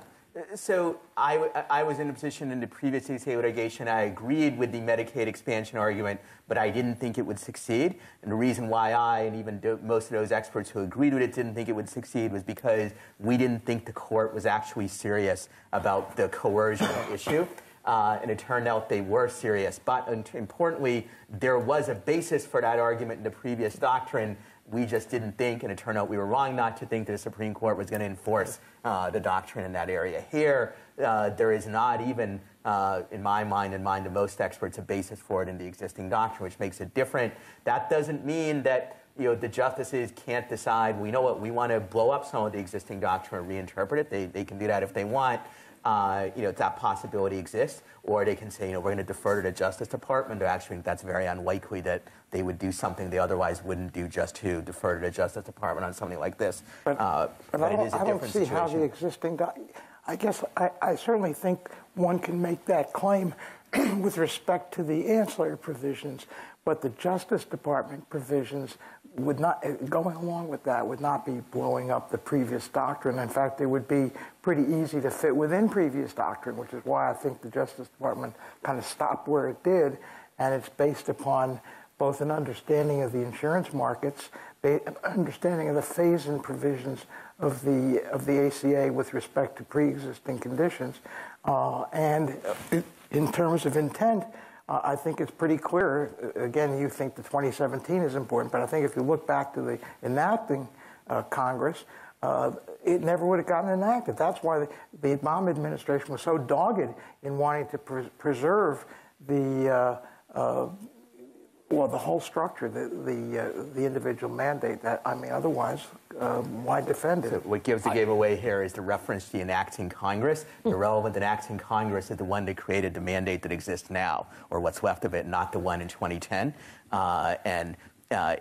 So I was in a position in the previous ACA litigation. I agreed with the Medicaid expansion argument, but I didn't think it would succeed. And the reason why I and even most of those experts who agreed with it didn't think it would succeed was because we didn't think the court was actually serious about the coercion issue. And it turned out they were serious. But importantly, there was a basis for that argument in the previous doctrine. We just didn't think, and it turned out we were wrong not to think that the Supreme Court was going to enforce the doctrine in that area. Here, there is not even, in my mind and mind of most experts, a basis for it in the existing doctrine, which makes it different. That doesn't mean that the justices can't decide, well, you know what, we want to blow up some of the existing doctrine and reinterpret it. They can do that if they want. That possibility exists, or they can say, we're going to defer to the Justice Department. Actually, that's very unlikely that they would do something they otherwise wouldn't do just to defer to the Justice Department on something like this. But it is a different situation. I don't see how the existing I guess I certainly think one can make that claim with respect to the ancillary provisions, but the Justice Department provisions would not, going along with that, would not be blowing up the previous doctrine. In fact, it would be pretty easy to fit within previous doctrine, which is why I think the Justice Department kind of stopped where it did, and it's based upon both an understanding of the insurance markets, an understanding of the phase-in provisions of the ACA with respect to pre-existing conditions, and in terms of intent, I think it's pretty clear. Again, you think the 2017 is important, but I think if you look back to the enacting Congress, it never would have gotten enacted. That's why the Obama administration was so dogged in wanting to preserve the whole structure, the individual mandate. Otherwise, why defend it? So what gives the game away here is the reference to the enacting Congress. The relevant enacting Congress is the one that created the mandate that exists now, or what's left of it, not the one in 2010.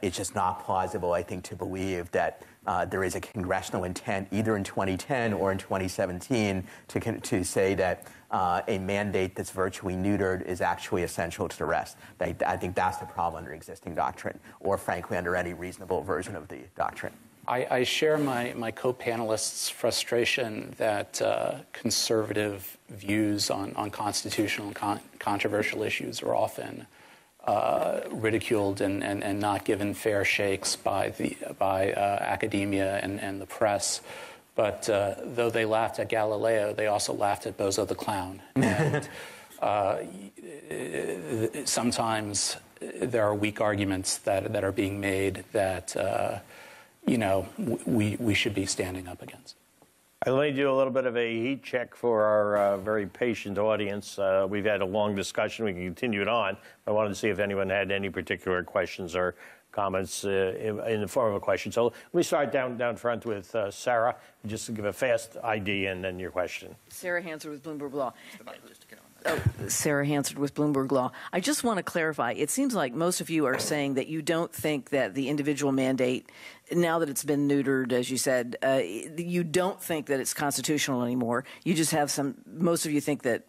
It's just not plausible, I think, to believe that there is a congressional intent, either in 2010 or in 2017, to say that a mandate that's virtually neutered is actually essential to the rest. I think that's the problem under existing doctrine, or frankly, under any reasonable version of the doctrine. I share my co-panelists' frustration that conservative views on constitutional and controversial issues are often ridiculed and not given fair shakes by academia and the press. But though they laughed at Galileo, they also laughed at Bozo the Clown. And sometimes there are weak arguments that are being made that we should be standing up against. I'd like to do a little bit of a heat check for our very patient audience. We've had a long discussion. We can continue it on. I wanted to see if anyone had any particular questions or comments in the form of a question. So let me start down front with Sarah, just to give a fast ID and then your question. Sarah Hansard with Bloomberg Law. Sarah Hansard with Bloomberg Law. I just want to clarify. It seems like most of you are saying that you don't think that the individual mandate, now that it's been neutered, as you said, you don't think that it's constitutional anymore. You just have most of you think that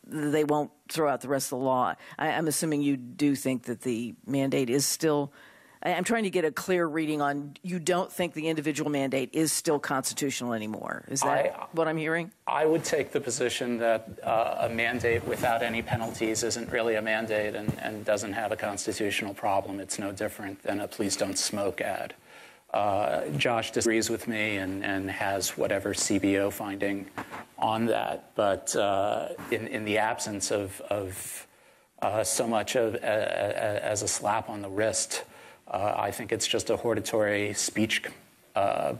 they won't throw out the rest of the law. I'm assuming you do think that the mandate is still... I'm trying to get a clear reading on you don't think the individual mandate is still constitutional anymore. Is that what I'm hearing? I would take the position that a mandate without any penalties isn't really a mandate and doesn't have a constitutional problem. It's no different than a please don't smoke ad. Josh disagrees with me and has whatever CBO finding on that. But in the absence of so much as a slap on the wrist, I think it's just a hortatory speech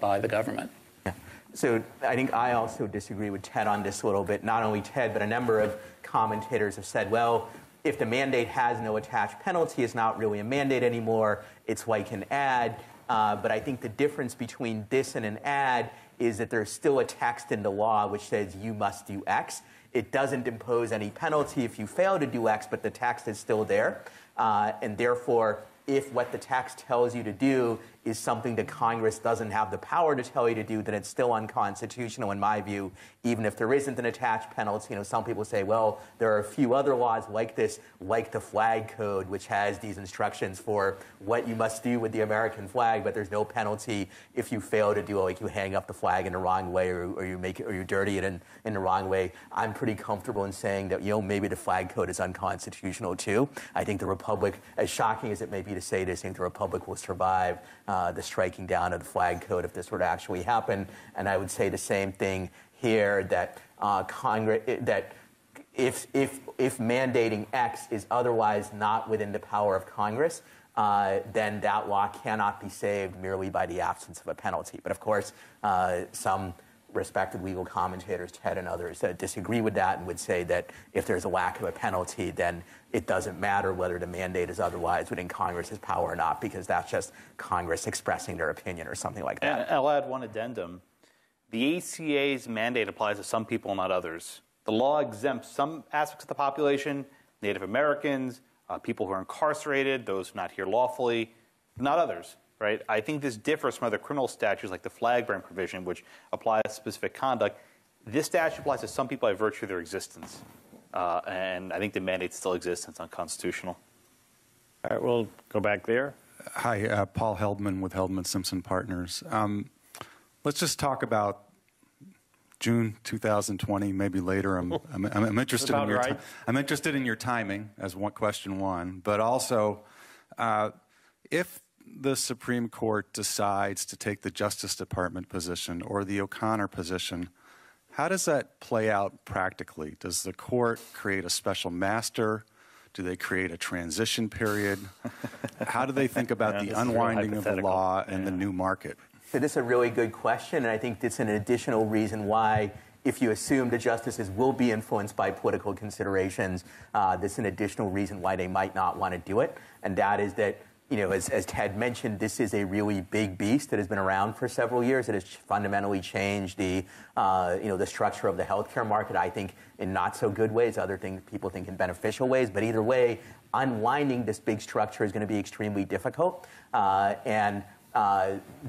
by the government. Yeah. So I think I also disagree with Ted on this a little bit. Not only Ted, but a number of commentators have said, well, if the mandate has no attached penalty, it's not really a mandate anymore. It's like an ad. But I think the difference between this and an ad is that there's still a text in the law which says you must do X. It doesn't impose any penalty if you fail to do X, but the text is still there. And therefore, if what the text tells you to do is something that Congress doesn't have the power to tell you to do, then it's still unconstitutional in my view, even if there isn't an attached penalty. Some people say, well, there are a few other laws like this, like the flag code, which has these instructions for what you must do with the American flag, but there's no penalty if you fail to do it, like you hang up the flag in the wrong way or you make it, or you dirty it in the wrong way. I'm pretty comfortable in saying that, maybe the flag code is unconstitutional too. I think the Republic, as shocking as it may be to say this, I think the Republic will survive the striking down of the flag code if this were to actually happen. And I would say the same thing here, that Congress, that if mandating X is otherwise not within the power of Congress, then that law cannot be saved merely by the absence of a penalty. But of course, some respected legal commentators, Ted and others, disagree with that and would say that if there's a lack of a penalty, then it doesn't matter whether the mandate is otherwise within Congress's power or not, because that's just Congress expressing their opinion or something like that. And I'll add one addendum. The ACA's mandate applies to some people, not others. The law exempts some aspects of the population, Native Americans, people who are incarcerated, those not here lawfully, not others. Right? I think this differs from other criminal statutes like the flag burn provision, which applies to specific conduct. This statute applies to some people by virtue of their existence. And I think the mandate still exists and it's unconstitutional. All right, we'll go back there. Hi, Paul Heldman with Heldman Simpson Partners. Let's just talk about June 2020, maybe later. I'm interested in your I'm interested in your timing as question one, but also if the Supreme Court decides to take the Justice Department position or the O'Connor position, how does that play out practically? Does the court create a special master? Do they create a transition period? How do they think about the unwinding of the law and the new market? So this is a really good question, and I think it's an additional reason why, if you assume the justices will be influenced by political considerations, this is an additional reason why they might not want to do it, and that is that, as Ted mentioned, this is a really big beast that has been around for several years. It has fundamentally changed the structure of the healthcare market, I think, in not so good ways, other things people think in beneficial ways. But either way, unwinding this big structure is going to be extremely difficult. And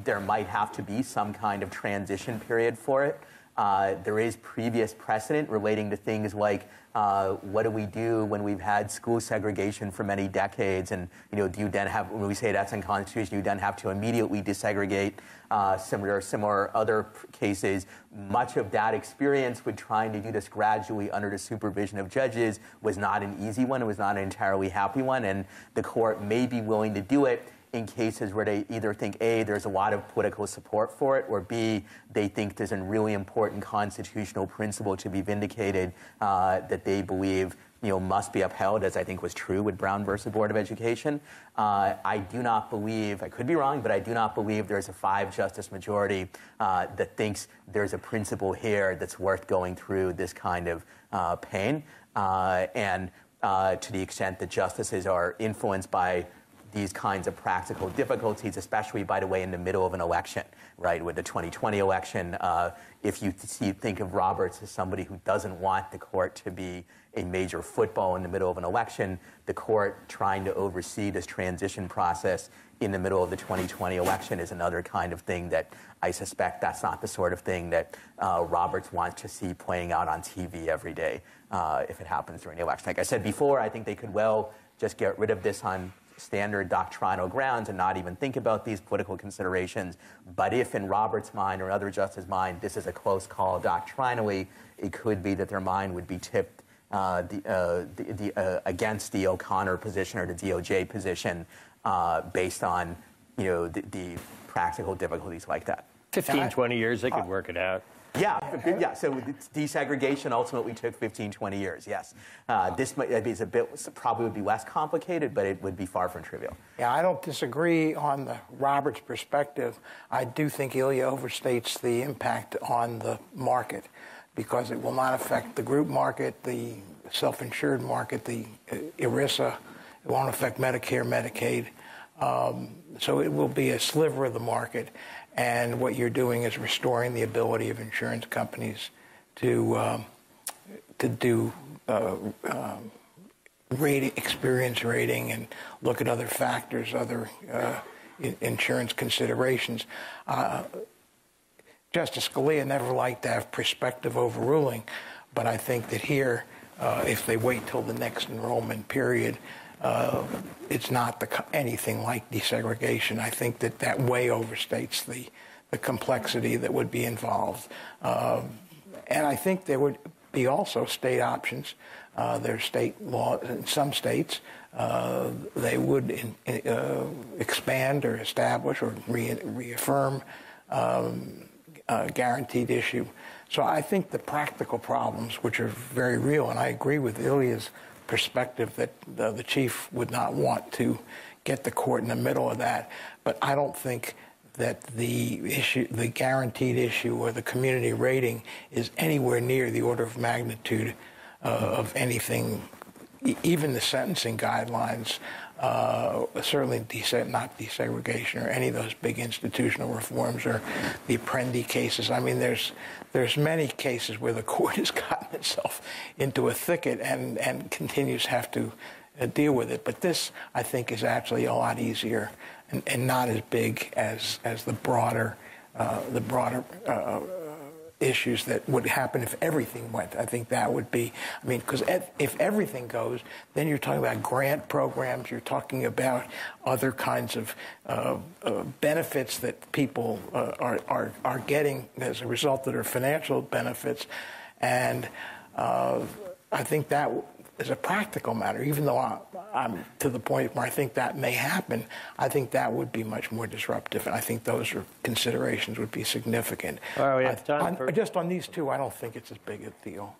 there might have to be some kind of transition period for it. There is previous precedent relating to things like what do we do when we've had school segregation for many decades, and do you then have, when we say that's unconstitutional, you then have to immediately desegregate. Similar other cases. Much of that experience with trying to do this gradually under the supervision of judges was not an easy one. It was not an entirely happy one, and the court may be willing to do it in cases where they either think, A, there's a lot of political support for it, or B, they think there's a really important constitutional principle to be vindicated that they believe must be upheld, as I think was true with Brown versus Board of Education. I do not believe, I could be wrong, but I do not believe there's a 5-justice majority that thinks there's a principle here that's worth going through this kind of pain. And to the extent that justices are influenced by these kinds of practical difficulties, especially, by the way, in the middle of an election, right, with the 2020 election. If you think of Roberts as somebody who doesn't want the court to be a major football in the middle of an election, the court trying to oversee this transition process in the middle of the 2020 election is another kind of thing that I suspect that's not the sort of thing that Roberts wants to see playing out on TV every day if it happens during the election. Like I said before, I think they could well just get rid of this on standard doctrinal grounds and not even think about these political considerations. But if in Roberts' mind or other justices' mind this is a close call doctrinally, it could be that their mind would be tipped against the O'Connor position or the DOJ position based on the practical difficulties like that. 15, 20 years, they could work it out. Yeah. So desegregation ultimately took 15, 20 years. Yes, this is probably would be less complicated, but it would be far from trivial. Yeah, I don't disagree on the Roberts perspective. I do think ILYA overstates the impact on the market because it will not affect the group market, the self-insured market, the ERISA. It won't affect Medicare, Medicaid. So it will be a sliver of the market. And what you're doing is restoring the ability of insurance companies to do experience rating and look at other factors, other insurance considerations. Justice Scalia never liked to have prospective overruling, but I think that here, if they wait till the next enrollment period, it's not anything like desegregation. I think that way overstates the complexity that would be involved. And I think there would be also state options. There's state law in some states. They would expand or establish or reaffirm guaranteed issue. So I think the practical problems, which are very real, and I agree with Ilya's perspective that the chief would not want to get the court in the middle of that. But I don't think that the guaranteed issue or the community rating is anywhere near the order of magnitude of anything, even the sentencing guidelines, certainly not desegregation or any of those big institutional reforms or the Apprendi cases. I mean, there's many cases where the court has gotten itself into a thicket and continues to have to deal with it. But this, I think, is actually a lot easier and not as big as the broader issues that would happen if everything went. I think that would be, I mean, because if everything goes, then you're talking about grant programs, you're talking about other kinds of benefits that people are getting as a result of their financial benefits. And I think that is a practical matter, even though I'm to the point where I think that may happen. I think that would be much more disruptive, and I think those considerations would be significant. All right, we have time just on these two, I don't think it's as big a deal.